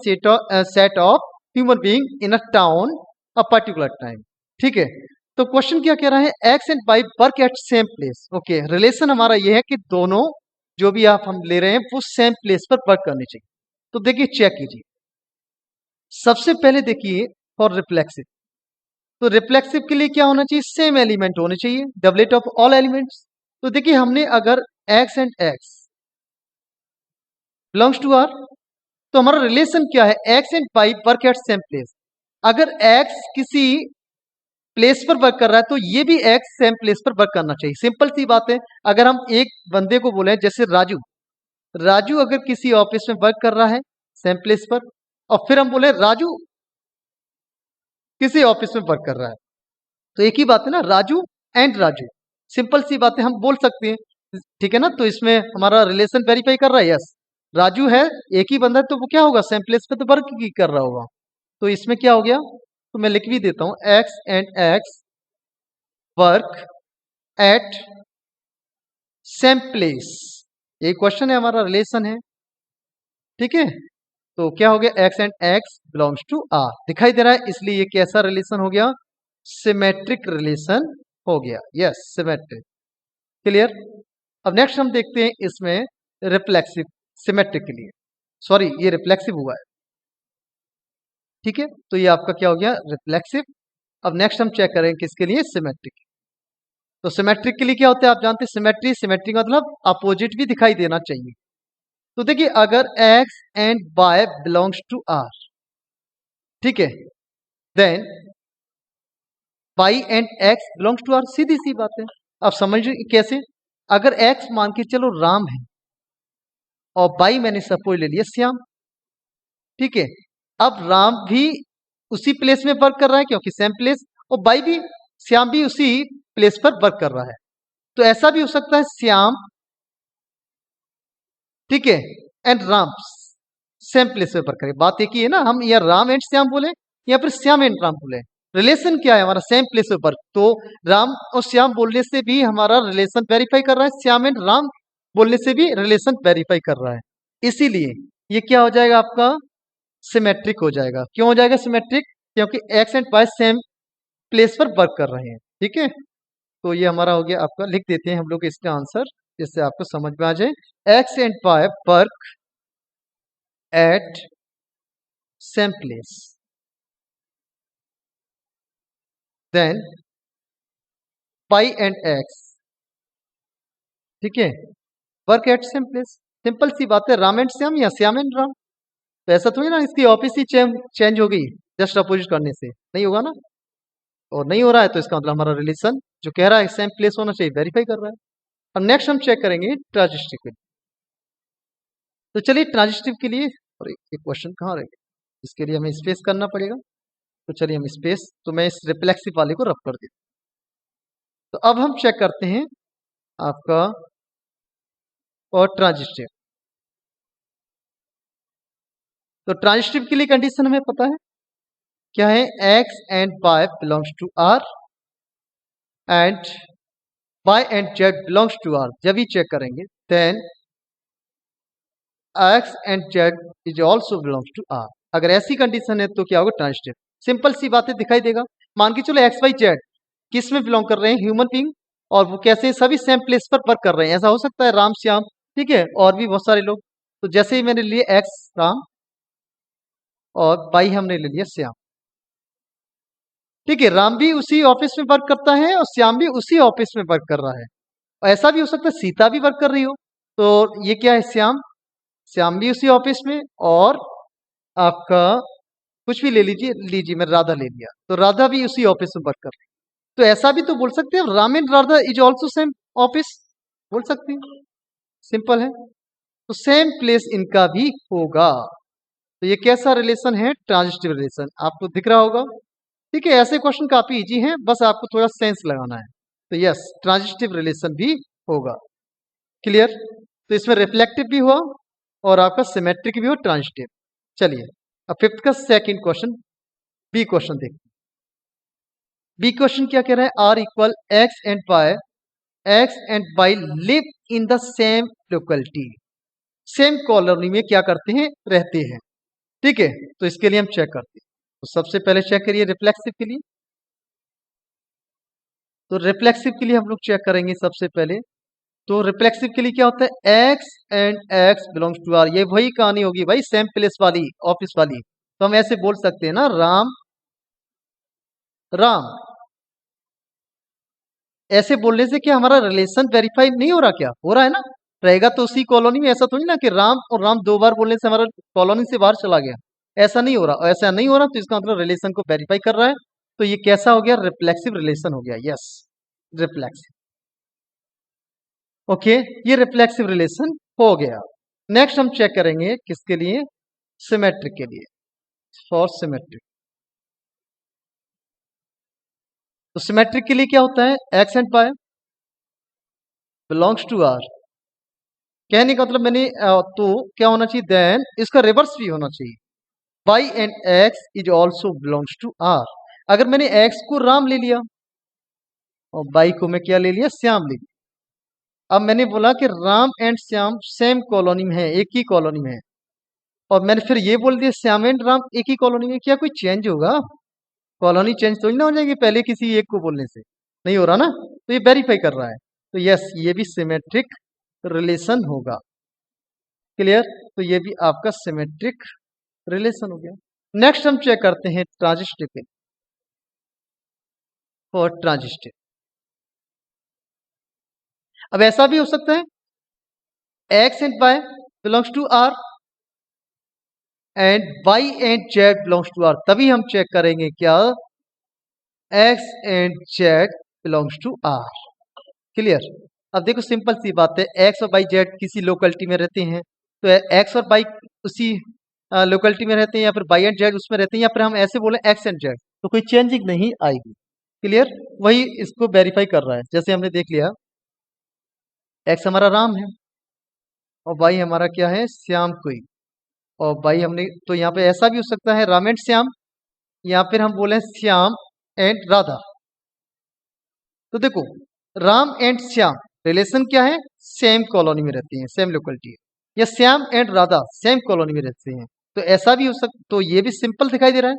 Set of human being in a town a particular time. ठीक है, तो क्वेश्चन क्या कह रहा है? X and Y work at same place. Okay, relation हमारा ये है कि दोनों जो भी आप हम ले रहे हैं वो सेम प्लेस पर वर्क करनी चाहिए। तो देखिए चेक कीजिए, सबसे पहले देखिए फॉर रिफ्लेक्सिव। तो रिफ्लेक्सिव के लिए क्या होना चाहिए? सेम एलिमेंट होने चाहिए, डबलेट ऑफ ऑल एलिमेंट्स। तो देखिए, हमने अगर x and x belongs to R, तो हमारा रिलेशन क्या है? X and Y work at same place. अगर एक्स किसी प्लेस पर वर्क कर रहा है तो ये भी एक्स सेम प्लेस पर वर्क करना चाहिए। सिंपल सी बात है। अगर हम एक बंदे को बोले जैसे राजू, राजू अगर किसी ऑफिस में वर्क कर रहा है सेम प्लेस पर, और फिर हम बोले राजू किसी ऑफिस में वर्क कर रहा है, तो एक ही बात है ना, राजू एंड राजू। सिंपल सी बात है, हम बोल सकते हैं। ठीक है ना, तो इसमें हमारा रिलेशन वेरीफाई कर रहा है। यस, राजू है, एक ही बंदा है, तो वो क्या होगा? सेम प्लेस पे तो वर्क ही कर रहा होगा। तो इसमें क्या हो गया? तो मैं लिख भी देता हूं, x and x work at same place. यही क्वेश्चन है हमारा, रिलेशन है। ठीक है, तो क्या हो गया? X and x belongs to R, दिखाई दे रहा है, इसलिए ये कैसा रिलेशन हो गया? सिमेट्रिक रिलेशन हो गया। Yes, symmetric. क्लियर? अब नेक्स्ट हम देखते हैं इसमें रिफ्लेक्सिव, सिमेट्रिक के लिए। सॉरी, ये रिफ्लेक्सिव हुआ है। ठीक है, तो ये आपका क्या हो गया? रिफ्लेक्सिव। अब नेक्स्ट हम चेक करेंगे किसके लिए? सिमेट्रिक। तो सिमेट्रिक के लिए क्या होता है? आप जानते हैं सिमेट्री, सिमेट्री का मतलब अपोजिट भी दिखाई देना चाहिए। तो देखिए, अगर x and Y belongs to R, ठीक है, then Y and x belongs to R. सीधी सी बात है। अब समझिए कैसे? अगर एक्स मान के चलो राम है, और वाई मैंने सपोज ले लिया श्याम। ठीक है, अब राम भी उसी प्लेस में वर्क कर रहा है क्योंकि सेम प्लेस, और वाई भी, श्याम भी उसी प्लेस पर वर्क कर रहा है। तो ऐसा भी हो सकता है श्याम, ठीक है, एंड राम सेम प्लेस पे वर्क करे। बात एक ही है ना, हम या राम एंड श्याम बोले या फिर श्याम एंड राम बोले, रिलेशन क्या है हमारा? सेम प्लेस पे वर्क। तो राम और श्याम बोलने से भी हमारा रिलेशन वेरीफाई कर रहा है, श्याम एंड राम बोलने से भी रिलेशन वेरीफाई कर रहा है। इसीलिए ये क्या हो जाएगा आपका? सिमेट्रिक हो जाएगा। क्यों हो जाएगा सिमेट्रिक? क्योंकि x and y same place पर वर्क कर रहे हैं। ठीक है, तो ये हमारा हो गया आपका, लिख देते हैं हम लोग इसका आंसर जिससे आपको समझ में आ जाए। X and Y work at same place, then Y and X, ठीक है, work at same place. Simple सी बात है, राम एंड श्याम या श्याम एंड राम। तो ऐसा थोड़ी ना इसकी ऑफिस ही चेंज हो गई जस्ट अपोजिट करने से, नहीं होगा ना। और नहीं हो रहा है तो इसका मतलब हमारा रिलेशन जो कह रहा है सेम प्लेस होना चाहिए वेरीफाई कर रहा है। अब नेक्स्ट हम चेक करेंगे ट्रांजिस्टिव के लिए। तो चलिए ट्रांजिस्टिव के लिए, और एक क्वेश्चन कहाँ रह गया, इसके लिए हमें स्पेस करना पड़ेगा। तो चलिए हम स्पेस, तो मैं इस रिफ्लेक्सिव वाले को रब कर देता हूं। तो अब हम चेक करते हैं आपका और ट्रांजिस्टिव। तो ट्रांजिस्टिव के लिए कंडीशन हमें पता है क्या है? X and Y belongs to R and y and z belongs to R. जब ही चेक करेंगे then x and z is also belongs to R. अगर ऐसी कंडीशन है तो क्या होगा? ट्रांजिस्टिव। सिंपल सी बातें दिखाई देगा। मान के चलो एक्स वाई जेड किस में बिलोंग कर रहे हैं? Human being. और वो कैसे? सभी सेम प्लेस पर वर्क कर रहे हैं। ऐसा हो सकता है राम श्याम, ठीक है, और भी बहुत सारे लोग। तो जैसे ही मैंने लिए एक्स राम और वाई हमने ले लिया श्याम, ठीक है, राम भी उसी ऑफिस में वर्क करता है और श्याम भी उसी ऑफिस में वर्क कर रहा है। और ऐसा भी हो सकता है सीता भी वर्क कर रही हो। तो ये क्या है? श्याम, श्याम भी उसी ऑफिस में और आपका कुछ भी ले लीजिए, मैंने राधा ले लिया, तो राधा भी उसी ऑफिस में वर्क कर रही है। तो ऐसा भी तो बोल सकते हैं, Ram and Radha is also same office, बोल सकते हैं, सिंपल है। तो सेम प्लेस इनका भी होगा। तो ये कैसा रिलेशन है? ट्रांजिटिव रिलेशन, आपको दिख रहा होगा। ठीक है, ऐसे क्वेश्चन काफी इजी हैं, बस आपको थोड़ा सेंस लगाना है। तो यस, ट्रांजिटिव रिलेशन भी होगा। क्लियर? तो इसमें रिफ्लेक्टिव भी हुआ और आपका सिमेट्रिक भी हो, ट्रांजिटिव। चलिए अब फिफ्थ का सेकंड क्वेश्चन, बी क्वेश्चन देखते हैं। बी क्वेश्चन क्या कह रहा है? R equal x and y live in the same locality, same colony में क्या करते हैं? रहते हैं। ठीक है, तो इसके लिए हम चेक करते हैं। तो सबसे पहले चेक करिए रिफ्लेक्सिव के लिए। तो रिफ्लेक्सिव के लिए हम लोग चेक करेंगे सबसे पहले। तो रिफ्लेक्सिव के लिए क्या होता है? X and x belongs to R, ये वही कहानी होगी भाई, सेम प्लेस वाली, ऑफिस वाली। तो हम ऐसे बोल सकते हैं ना, राम राम। ऐसे बोलने से क्या हमारा रिलेशन वेरीफाई नहीं हो रहा? क्या हो रहा है ना, रहेगा तो उसी कॉलोनी में। ऐसा थोड़ी ना कि राम और राम दो बार बोलने से हमारा कॉलोनी से बाहर चला गया, ऐसा नहीं हो रहा। ऐसा नहीं हो रहा तो इसका मतलब रिलेशन को वेरीफाई कर रहा है। तो ये कैसा हो गया? रिफ्लेक्सिव रिलेशन हो गया। Yes, reflexive. ओके, ये रिफ्लेक्सिव रिलेशन हो गया। नेक्स्ट हम चेक करेंगे किसके लिए? सिमेट्रिक के लिए। फॉर सिमेट्रिक, तो सिमेट्रिक के लिए क्या होता है? X and Y belongs to R. कहने का मतलब मैंने तो क्या होना चाहिए? देन इसका रिवर्स भी होना चाहिए, y and x is also belongs to R. अगर मैंने एक्स को राम ले लिया और वाई को मैं क्या ले लिया? श्याम ले लिया। अब मैंने बोला कि Ram and Shyam same colony में है, एक ही कॉलोनी में है, और मैंने फिर ये बोल दिया श्याम एंड राम एक ही कॉलोनी में। क्या कोई चेंज होगा? कॉलोनी चेंज तो ना हो जाएगी पहले किसी एक को बोलने से? नहीं हो रहा ना, तो ये वेरीफाई कर रहा है। तो यस, ये भी सिमेट्रिक रिलेशन होगा। क्लियर? तो ये भी आपका सिमेट्रिक रिलेशन हो गया। नेक्स्ट हम चेक करते हैं ट्रांजिस्टिव के, और ट्रांजिस्टिव। अब ऐसा भी हो सकता है x and Y belongs to R and y and z belongs to R, तभी हम चेक करेंगे क्या? X and z belongs to R. Clear? अब देखो सिंपल सी बात है, एक्स और वाई जेड किसी लोकेलिटी में रहते हैं, तो एक्स और वाई उसी लोकेलिटी में रहते हैं, या फिर वाई एंड जेड उसमें रहते हैं, या फिर हम ऐसे बोले एक्स एंड जेड, तो कोई चेंजिंग नहीं आएगी। क्लियर? वही इसको वेरीफाई कर रहा है। जैसे हमने देख लिया, एक्स हमारा राम है और वाई हमारा क्या है? श्याम कोई। और वाई हमने, तो यहाँ पे ऐसा भी हो सकता है राम एंड श्याम, या फिर हम बोले श्याम एंड राधा। तो देखो, राम एंड श्याम रिलेशन क्या है? सेम कॉलोनी में रहती हैं, सेम लोकेलिटी है। या Shyam and Radha same colony में रहते हैं, तो ऐसा भी हो सकता। तो ये भी सिंपल दिखाई दे रहा है।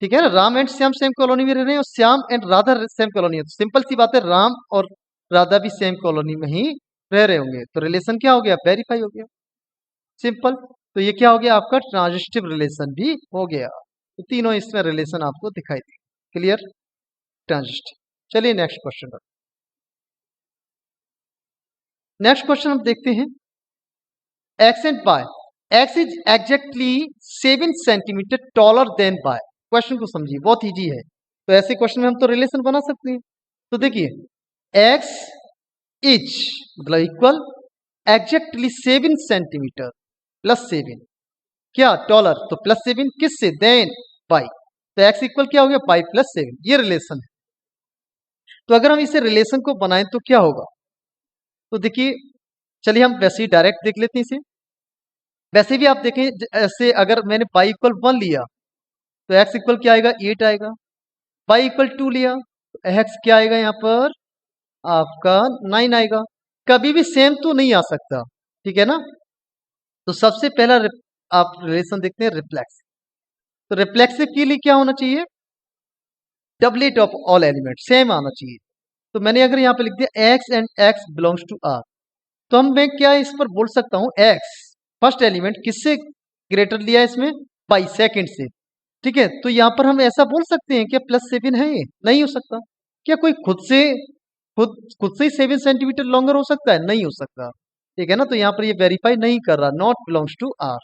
ठीक है ना, Ram and Shyam same colony में रह रहे हैं और Shyam and Radha same colony है, तो सिंपल सी बात है, राम और राधा भी सेम कॉलोनी में ही रह रहे होंगे, तो रिलेशन क्या हो गया? वेरीफाई हो गया। सिंपल। तो ये क्या हो गया? आपका ट्रांजिटिव रिलेशन भी हो गया। तो तीनों इसमें रिलेशन आपको दिखाई दे। क्लियर? ट्रांजिटिव। चलिए नेक्स्ट क्वेश्चन। नेक्स्ट क्वेश्चन हम देखते हैं, x and y, x is exactly 7 centimetre taller than y. Question को समझिए, बहुत इजी है। तो ऐसे क्वेश्चन में हम तो रिलेशन बना सकते हैं। तो देखिए, एक्स इज मतलब इक्वल एग्जैक्टली 7 सेंटीमीटर प्लस 7, क्या? टॉलर, तो प्लस 7 किससे? Then y. तो एक्स इक्वल क्या हो गया? वाई प्लस 7, ये रिलेशन है। तो अगर हम इसे रिलेशन को बनाएं तो क्या होगा? तो देखिए, चलिए हम वैसे ही डायरेक्ट देख लेते हैं इसे। वैसे भी आप देखें, ऐसे अगर मैंने y इक्वल 1 लिया तो x इक्वल क्या आएगा? 8 आएगा। y इक्वल 2 लिया तो x क्या आएगा? यहाँ पर आपका 9 आएगा। कभी भी सेम तो नहीं आ सकता, ठीक है ना। तो सबसे पहला आप रिलेशन देखते हैं रिफ्लेक्सिव। तो रिफ्लेक्सिव के लिए क्या होना चाहिए? Doublet of all element same आना चाहिए। तो मैंने अगर यहाँ पे लिख दिया x and x belongs to r, तो हम मैं क्या इस पर बोल सकता हूँ? x फर्स्ट एलिमेंट किससे ग्रेटर लिया है इसमें? बाई सेकंड से। ठीक है, तो यहाँ पर हम ऐसा बोल सकते हैं कि प्लस 7 है? ये नहीं हो सकता। क्या कोई खुद से ही 7 सेंटीमीटर लॉन्गर हो सकता है? नहीं हो सकता। ठीक है ना, तो यहाँ पर ये वेरीफाई नहीं कर रहा, नॉट बिलोंग्स टू आर।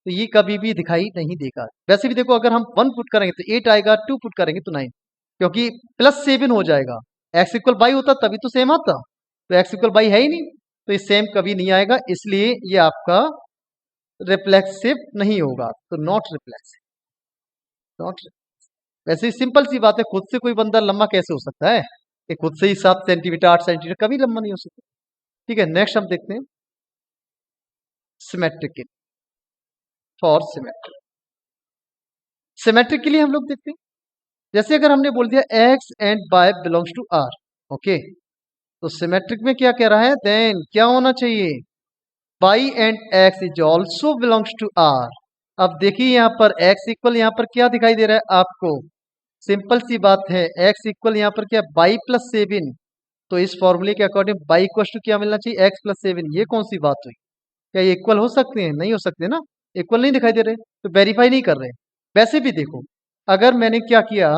तो ये कभी भी दिखाई नहीं देगा। वैसे भी देखो, अगर हम 1 पुट करेंगे तो 8 आएगा, 2 पुट करेंगे तो 9, क्योंकि +7 हो जाएगा। x इक्वल बाई होता तभी तो सेम आता, तो x इक्वल बाई है ही नहीं, तो ये सेम कभी नहीं आएगा, इसलिए ये आपका रिफ्लेक्सिव नहीं होगा, तो नॉट रिफ्लेक्सिव, नॉट। वैसे सिंपल सी बात है, खुद से कोई बंदा लंबा कैसे हो सकता है कि खुद से ही 7 सेंटीमीटर 8 सेंटीमीटर कभी लंबा नहीं हो सकता। ठीक है, नेक्स्ट हम देखते हैं सिमेट्रिक, फॉर सिमेट्रिक। सिमेट्रिक के लिए हम लोग देखते हैं, जैसे अगर हमने बोल दिया x and y belongs to r, okay, तो सिमेट्रिक में क्या कह रहा है, देन क्या होना चाहिए, y and x is also belongs to r। अब देखिए यहाँ पर x इक्वल, यहाँ पर क्या दिखाई दे रहा है आपको, सिंपल सी बात है, x इक्वल यहाँ पर क्या y प्लस 7, तो इस फॉर्मूले के अकॉर्डिंग y इक्वल टू क्या मिलना चाहिए, x प्लस 7। ये कौन सी बात हुई, क्या ये इक्वल हो सकते हैं, नहीं हो सकते ना, इक्वल नहीं दिखाई दे रहे, तो वेरीफाई नहीं कर रहे। वैसे भी देखो, अगर मैंने क्या किया,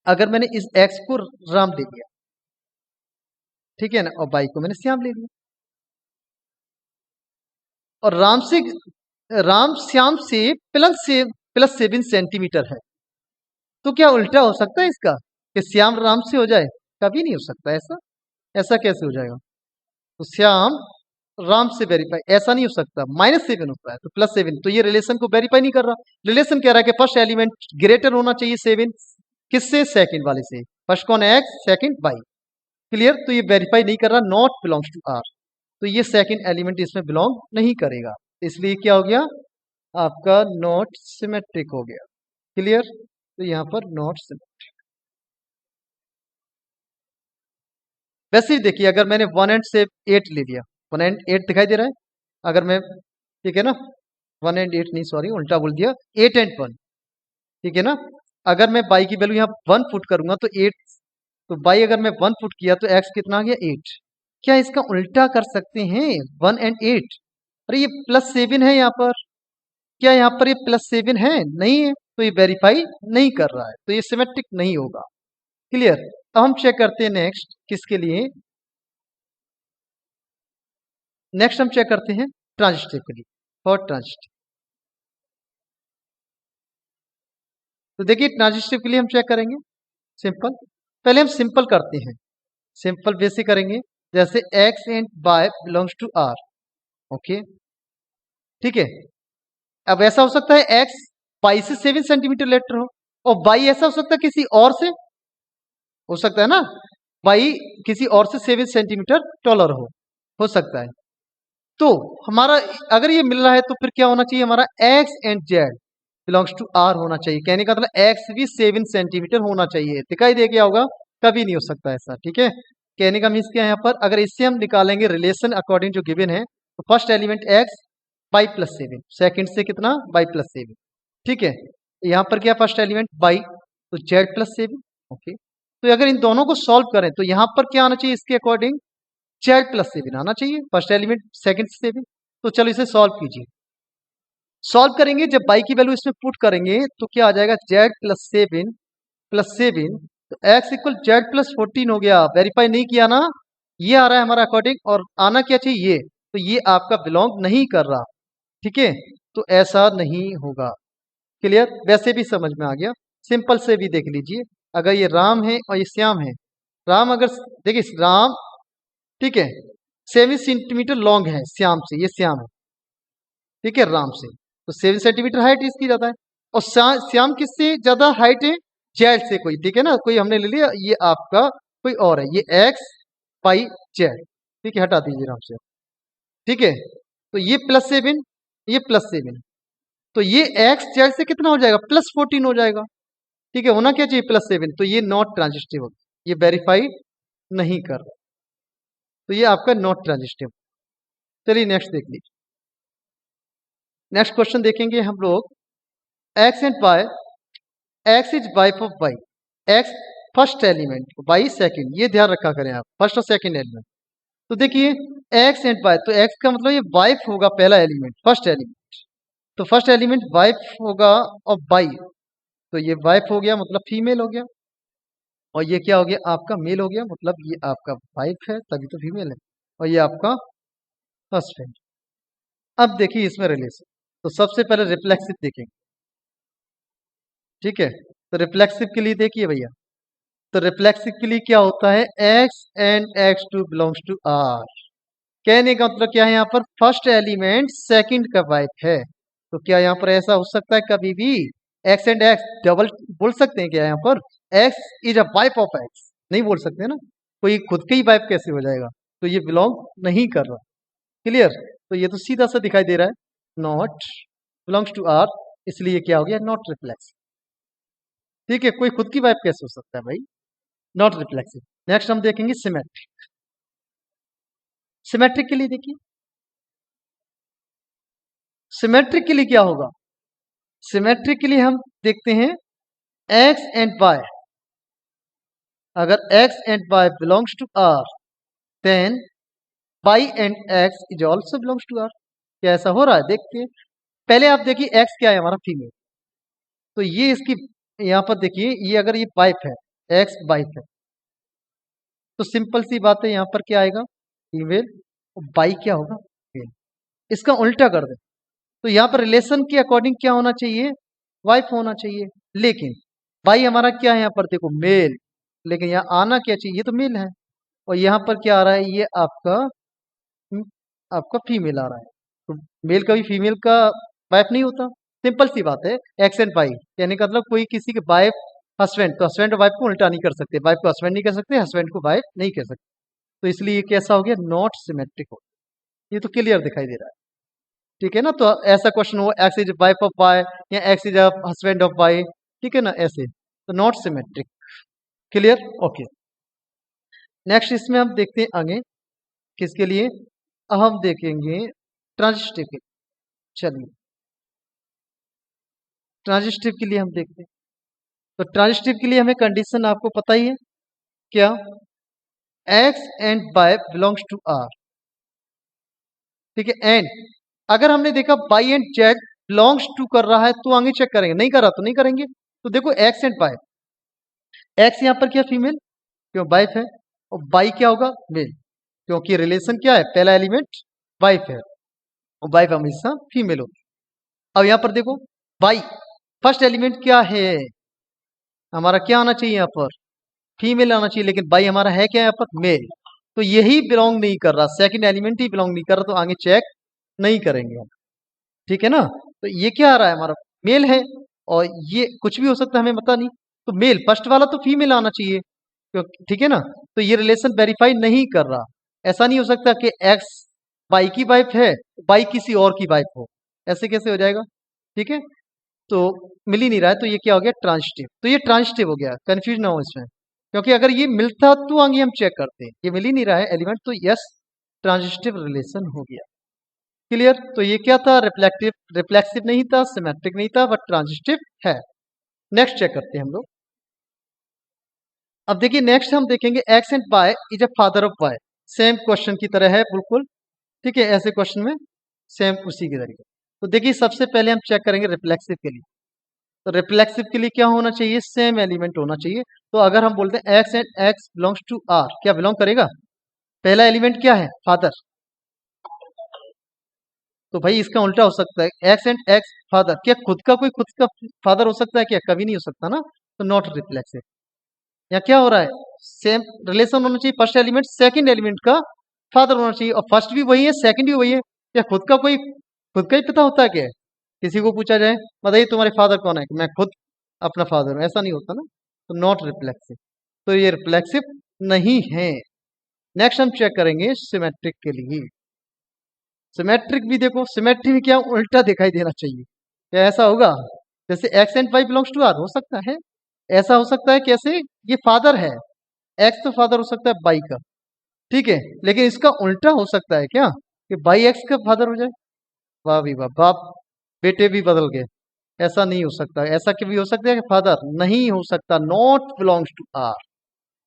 अगर मैंने इस x को राम ले लिया, ठीक है ना, और y को मैंने श्याम ले लिया, और राम श्याम से प्लस 7 सेंटीमीटर है, तो क्या उल्टा हो सकता है इसका कि श्याम राम से हो जाए, कभी नहीं हो सकता ऐसा, ऐसा कैसे हो जाएगा, तो श्याम राम से वेरीफाई, ऐसा नहीं हो सकता, -7 होता है तो +7, तो ये रिलेशन को वेरीफाई नहीं कर रहा। रिलेशन कह रहा है कि फर्स्ट एलिमेंट ग्रेटर होना चाहिए 7, किससे, सेकंड वाले से, फर्स्ट कौन है x, सेकंड y, क्लियर, तो ये वेरीफाई नहीं कर रहा, नॉट बिलोंग्स टू r, तो ये सेकंड एलिमेंट इसमें बिलोंग नहीं करेगा, इसलिए क्या हो गया आपका, नॉट सिमेट्रिक हो गया, क्लियर, तो यहाँ पर नॉट सिमेट्रिक। वैसे ही देखिए, अगर मैंने 1 एंड से 8 ले लिया, 1 एंड 8 दिखाई दे रहा है, अगर मैं, ठीक है ना, 1 एंड 8 नहीं, सॉरी उल्टा बोल दिया, 8 एंड 1, ठीक है ना, अगर मैं बाई की वैल्यू यहाँ 1 पुट करूंगा तो 8, तो बाई अगर मैं 1 पुट किया तो x कितना आ गया, 8। क्या इसका उल्टा कर सकते हैं, 1 एंड 8, अरे ये +7 है यहाँ पर, क्या यहाँ पर ये +7 है, नहीं है, तो ये वेरीफाई नहीं कर रहा है, तो ये सिमेट्रिक नहीं होगा, क्लियर। अब हम चेक करते हैं नेक्स्ट, किसके लिए, नेक्स्ट हम चेक करते हैं ट्रांजिस्टिव के लिए, फॉर ट्रांजिस्टिव। तो देखिए ट्रांजिस्टिव के लिए हम चेक करेंगे सिंपल, पहले हम सिंपल करते हैं, सिंपल बेसिक करेंगे, जैसे x and y belongs to r, okay, ठीक है। अब ऐसा हो सकता है x y से 7 सेंटीमीटर लेटर हो, और y ऐसा हो सकता है किसी और से, हो सकता है ना, y किसी और से 7 सेंटीमीटर टॉलर हो सकता है, तो हमारा अगर ये मिल रहा है तो फिर क्या होना चाहिए, हमारा x and z belongs to r होना चाहिए, कहने का मतलब x भी 7 सेंटीमीटर होना चाहिए, दिखाई दे गया होगा, कभी नहीं हो सकता ऐसा, ठीक है, कहने का मीन्स क्या है यहाँ पर, अगर इससे हम निकालेंगे रिलेशन अकॉर्डिंग जो गिवन है, तो first element x y plus 7, second से कितना y प्लस 7, ठीक है, यहाँ पर क्या फर्स्ट एलिमेंट y, तो z प्लस 7, ओके, तो अगर इन दोनों को सॉल्व करें तो यहाँ पर क्या आना चाहिए, इसके अकॉर्डिंग z प्लस 7 आना चाहिए, फर्स्ट एलिमेंट सेकेंड से 7, तो चलो इसे सॉल्व कीजिए, सॉल्व करेंगे, जब y की वैल्यू इसमें पुट करेंगे तो क्या आ जाएगा, z प्लस 7, तो x इक्वल z प्लस 14 हो गया, वेरीफाई नहीं किया ना, ये आ रहा है हमारा अकॉर्डिंग, और आना क्या चाहिए ये, तो ये आपका बिलोंग नहीं कर रहा, ठीक है, तो ऐसा नहीं होगा, क्लियर, वैसे भी समझ में आ गया, सिंपल से भी देख लीजिए, अगर ये राम है और ये श्याम है, राम अगर देखिए राम, ठीक है, 7 सेंटीमीटर लॉन्ग है श्याम से, ये श्याम है, ठीक है, राम से, तो 7 सेंटीमीटर हाइट इसकी ज्यादा है, और श्याम किससे ज्यादा हाइट है, जेड से कोई, ठीक है ना, कोई हमने ले लिया, ये आपका कोई और है, ये एक्स पाई जेड, ठीक है, हटा दीजिए राम से, ठीक है, तो ये +7, ये +7, तो ये एक्स जेड से कितना हो जाएगा, +14 हो जाएगा, ठीक है, होना क्या चाहिए +7, तो ये नॉट ट्रांजिस्टिव होगा, ये वेरीफाई नहीं कर रहा, तो ये आपका नॉट ट्रांजिस्टिव। चलिए नेक्स्ट देख लीजिए, नेक्स्ट क्वेश्चन देखेंगे हम लोग, x and y, x is wife of y, x first element, y second, ये ध्यान रखा करें आप, फर्स्ट और सेकंड एलिमेंट, तो देखिए एक्स एंड वाई, तो एक्स का मतलब ये वाइफ होगा, पहला एलिमेंट, फर्स्ट एलिमेंट, तो फर्स्ट एलिमेंट वाइफ होगा, और वाई, तो ये वाइफ हो गया मतलब फीमेल हो गया, और ये क्या हो गया आपका मेल हो गया, मतलब ये आपका वाइफ है तभी तो फीमेल है, और ये आपका हस्बैंड। अब देखिए इसमें रिलेशन, तो सबसे पहले रिफ्लेक्सिव देखेंगे, ठीक है। तो रिफ्लेक्सिव के लिए देखिए भैया, तो रिफ्लेक्सिव के लिए क्या होता है, x and x2 belongs to R। कहने का मतलब क्या है, यहाँ पर फर्स्ट एलिमेंट सेकंड का वाइफ है। तो क्या यहाँ पर ऐसा हो सकता है कभी भी x एंड x डबल बोल सकते हैं क्या यहाँ पर, x is a wife of x, नहीं बोल सकते ना। कोई खुद के ही वाइफ कैसे हो जाएगा, तो ये बिलोंग नहीं कर रहा। क्लियर, तो ये तो सीधा सा दिखाई दे रहा है, नॉट बिलोंग्स टू आर, इसलिए क्या हो गया, नॉट रिफ्लेक्सिव। ठीक है, कोई खुद की वाइफ कैसे हो सकता है भाई, नॉट रिफ्लेक्सिव। नेक्स्ट हम देखेंगे सिमेट्रिक। सिमेट्रिक के लिए देखिए, सिमेट्रिक के लिए क्या होगा, सिमेट्रिक के लिए हम देखते हैं x एंड y, अगर x and y belongs to r, then y and x is also belongs to r। क्या ऐसा हो रहा है, देखते हैं। पहले आप देखिए x क्या है, हमारा फीमेल, तो ये इसकी यहाँ पर देखिए, ये अगर ये वाइफ है, x वाइफ है, तो सिंपल सी बात है, यहाँ पर क्या आएगा, फीमेल, और बाई क्या होगा, मेल। इसका उल्टा कर दे, तो यहाँ पर रिलेशन के अकॉर्डिंग क्या होना चाहिए, वाइफ होना चाहिए, लेकिन बाई हमारा क्या है यहाँ पर, देखो मेल, लेकिन यहाँ आना क्या चाहिए, ये तो मेल है, और यहाँ पर क्या आ रहा है, ये आपका आपका फीमेल आ रहा है। तो मेल कभी फीमेल का वाइफ नहीं होता, सिंपल सी बात है। एक्स एंड वाई कहने का मतलब कोई किसी के वाइफ हस्बैंड, तो हस्बैंड और वाइफ को उल्टा नहीं कर सकते, वाइफ को हस्बैंड नहीं कह सकते, हस्बैंड को वाइफ नहीं कह सकते। तो इसलिए ये कैसा हो गया, नॉट सिमेट्रिक हो, ये तो क्लियर दिखाई दे रहा है। ठीक है ना, तो ऐसा क्वेश्चन हो, X is wife of Y या X is husband of Y, ठीक है ना, ऐसे तो not symmetric. Clear, okay. Next इसमें हम देखते हैं आगे, किसके लिए, अब हम देखेंगे ट्रांजिस्टिव के, चलिए ट्रांजिस्टिव के लिए हम देखते हैं। तो ट्रांजिस्टिव के लिए हमें कंडीशन आपको पता ही है क्या, x and y belongs to r, ठीक है। एंड अगर हमने देखा y and z belongs to कर रहा है तो आगे चेक करेंगे, नहीं कर रहा तो नहीं करेंगे। तो देखो x एंड y, x यहाँ पर क्या फीमेल, क्यों वाइफ है, और y क्या होगा, मेल, क्योंकि रिलेशन क्या है, पहला एलिमेंट वाइफ है, और वाइफ हमेशा फीमेल होती है। अब यहाँ पर देखो y फर्स्ट एलिमेंट क्या है, हमारा क्या आना चाहिए यहाँ पर, फीमेल आना चाहिए, लेकिन बाई हमारा है क्या यहाँ पर, मेल, तो यही बिलोंग नहीं कर रहा, सेकंड एलिमेंट ही बिलोंग नहीं कर रहा, तो आगे चेक नहीं करेंगे हम। ठीक है ना, तो ये क्या आ रहा है, हमारा मेल है, और ये कुछ भी हो सकता है, हमें पता नहीं, तो मेल फर्स्ट वाला तो फीमेल आना चाहिए, ठीक है ना। तो ये रिलेशन वेरीफाई नहीं कर रहा, ऐसा नहीं हो सकता कि एक्स बाई की वाइफ है, बाई किसी और की वाइफ हो, ऐसे कैसे हो जाएगा, ठीक है। तो मिल ही नहीं रहा है, तो ये क्या हो गया, ट्रांजिटिव। तो ये ट्रांजिटिव हो गया, कंफ्यूज ना हो इसमें, क्योंकि अगर ये मिलता तो आगे हम चेक करते हैं, ये मिल ही नहीं रहा है एलिमेंट, तो यस ट्रांजिटिव रिलेशन हो गया। क्लियर, तो ये क्या था, रिफ्लेक्टिव, रिफ्लेक्सिव नहीं था, सिमेट्रिक नहीं था, बट ट्रांजिटिव है। नेक्स्ट चेक करते हैं हम लोग। अब देखिए नेक्स्ट हम देखेंगे x and y is a father of y, same question की तरह है बिल्कुल, ठीक है। ऐसे क्वेश्चन में सेम उसी के तरीके। तो देखिए सबसे पहले हम चेक करेंगे रिफ्लेक्सिव के लिए, तो रिफ्लेक्सिव के लिए क्या होना चाहिए, सेम एलिमेंट होना चाहिए। तो अगर हम बोलते हैं x and x belongs to R, क्या बिलोंग करेगा, पहला एलिमेंट क्या है, फादर, तो भाई इसका उल्टा हो सकता है, एक्स एंड एक्स फादर, क्या खुद का कोई खुद का फादर हो सकता है क्या, कभी नहीं हो सकता ना, तो नॉट रिफ्लेक्सिव। यहाँ क्या हो रहा है, सेम रिलेशन होना चाहिए, फर्स्ट एलिमेंट सेकंड एलिमेंट का फादर होना चाहिए, और फर्स्ट भी वही है सेकंड भी वही है, क्या खुद का कोई खुद का ही पता होता है क्या, किसी को पूछा जाए बताइए तुम्हारे फादर कौन है, मैं खुद अपना फादर हूँ, ऐसा नहीं होता ना, तो नॉट रिफ्लेक्सिव, तो ये रिफ्लेक्सिव नहीं है। नेक्स्ट हम चेक करेंगे सिमेट्रिक के लिए। सिमेट्रिक भी देखो, सिमेट्रिक में क्या उल्टा दिखाई देना चाहिए, क्या ऐसा होगा, जैसे x and Y belongs to R हो सकता है, ऐसा हो सकता है कैसे, ये फादर है, एक्स तो फादर हो सकता है बाई का, ठीक है, लेकिन इसका उल्टा हो सकता है क्या, कि बाई एक्स का फादर हो जाए, वाह भी वाह, बाप बेटे भी बदल गए, ऐसा नहीं हो सकता, ऐसा कभी हो सकता है कि फादर नहीं हो सकता, नॉट बिलोंग्स टू आर,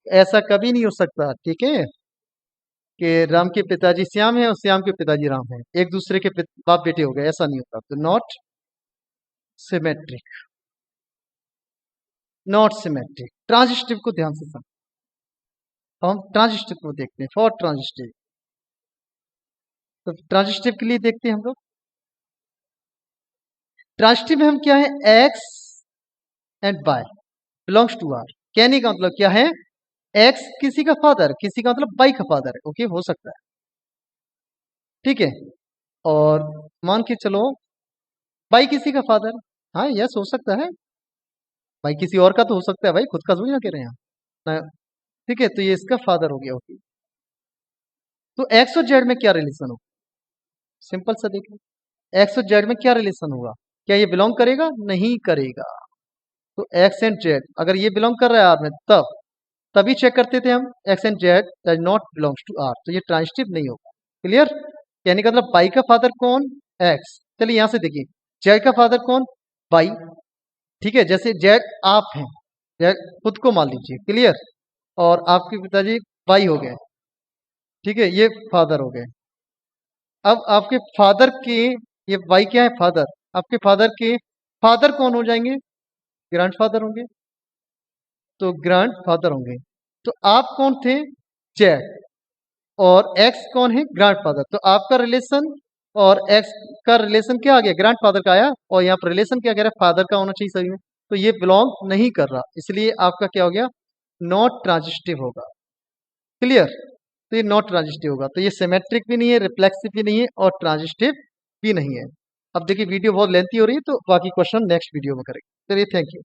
ऐसा कभी नहीं हो सकता, ठीक है, कि राम के पिताजी श्याम है और श्याम के पिताजी राम है, एक दूसरे के बाप बेटे हो गए, ऐसा नहीं होता, तो not symmetric, not symmetric. Transitive को ध्यान से समझ, हम ट्रांजिटिव को देखते हैं, फॉर ट्रांजिटिव, तो ट्रांजिटिव के लिए देखते हैं हम लोग। ट्रांजिटिव में हम क्या है, x and Y belongs to R. कहने का मतलब क्या है, एक्स किसी का फादर, किसी का मतलब वाई का फादर है, ओके, हो सकता है, ठीक है। और मान के चलो वाई किसी का फादर, हाँ यस हो सकता है, भाई किसी और का तो हो सकता है भाई, खुद का थोड़ी ना कह रहे हैं हम, ठीक है, तो ये इसका फादर हो गया, ओके। तो एक्स और जेड में क्या रिलेशन होगा, सिंपल सा देखो, एक्स और जेड में क्या रिलेशन होगा, क्या ये बिलोंग करेगा, नहीं करेगा। तो एक्स एंड जेड अगर ये बिलोंग कर रहा है आर में, तभी चेक करते थे हम, x and z does not belongs to R, तो ये ट्रांजिटिव नहीं होगा। क्लियर, कहने का मतलब बाई का फादर कौन, एक्स। चलिए यहां से देखिए, जेड का फादर कौन, बाई, ठीक है, जैसे जेड आप हैं, जेड खुद को मान लीजिए, क्लियर, और आपके पिताजी बाई हो गए, ठीक है, ये फादर हो गए। अब आपके फादर के, ये वाई क्या है, फादर, आपके फादर के फादर कौन हो जाएंगे, ग्रैंडफादर होंगे, तो ग्रैंडफादर होंगे। तो आप कौन थे, जेड, और एक्स कौन है, ग्रैंडफादर। तो आपका रिलेशन और एक्स का रिलेशन क्या आ गया, ग्रैंडफादर का आया, और यहाँ पर रिलेशन क्या कह रहा है, फादर का होना चाहिए सही में, तो ये बिलोंग नहीं कर रहा, इसलिए आपका क्या हो गया, नॉट ट्रांजिटिव होगा। क्लियर, तो ये नॉट ट्रांजिटिव होगा, तो ये सिमेट्रिक भी नहीं है, रिफ्लेक्सिव भी नहीं है, और ट्रांजिटिव भी नहीं है। अब देखिए वीडियो बहुत लेंथी हो रही है, तो बाकी क्वेश्चन नेक्स्ट वीडियो में करेंगे। चलिए थैंक यू।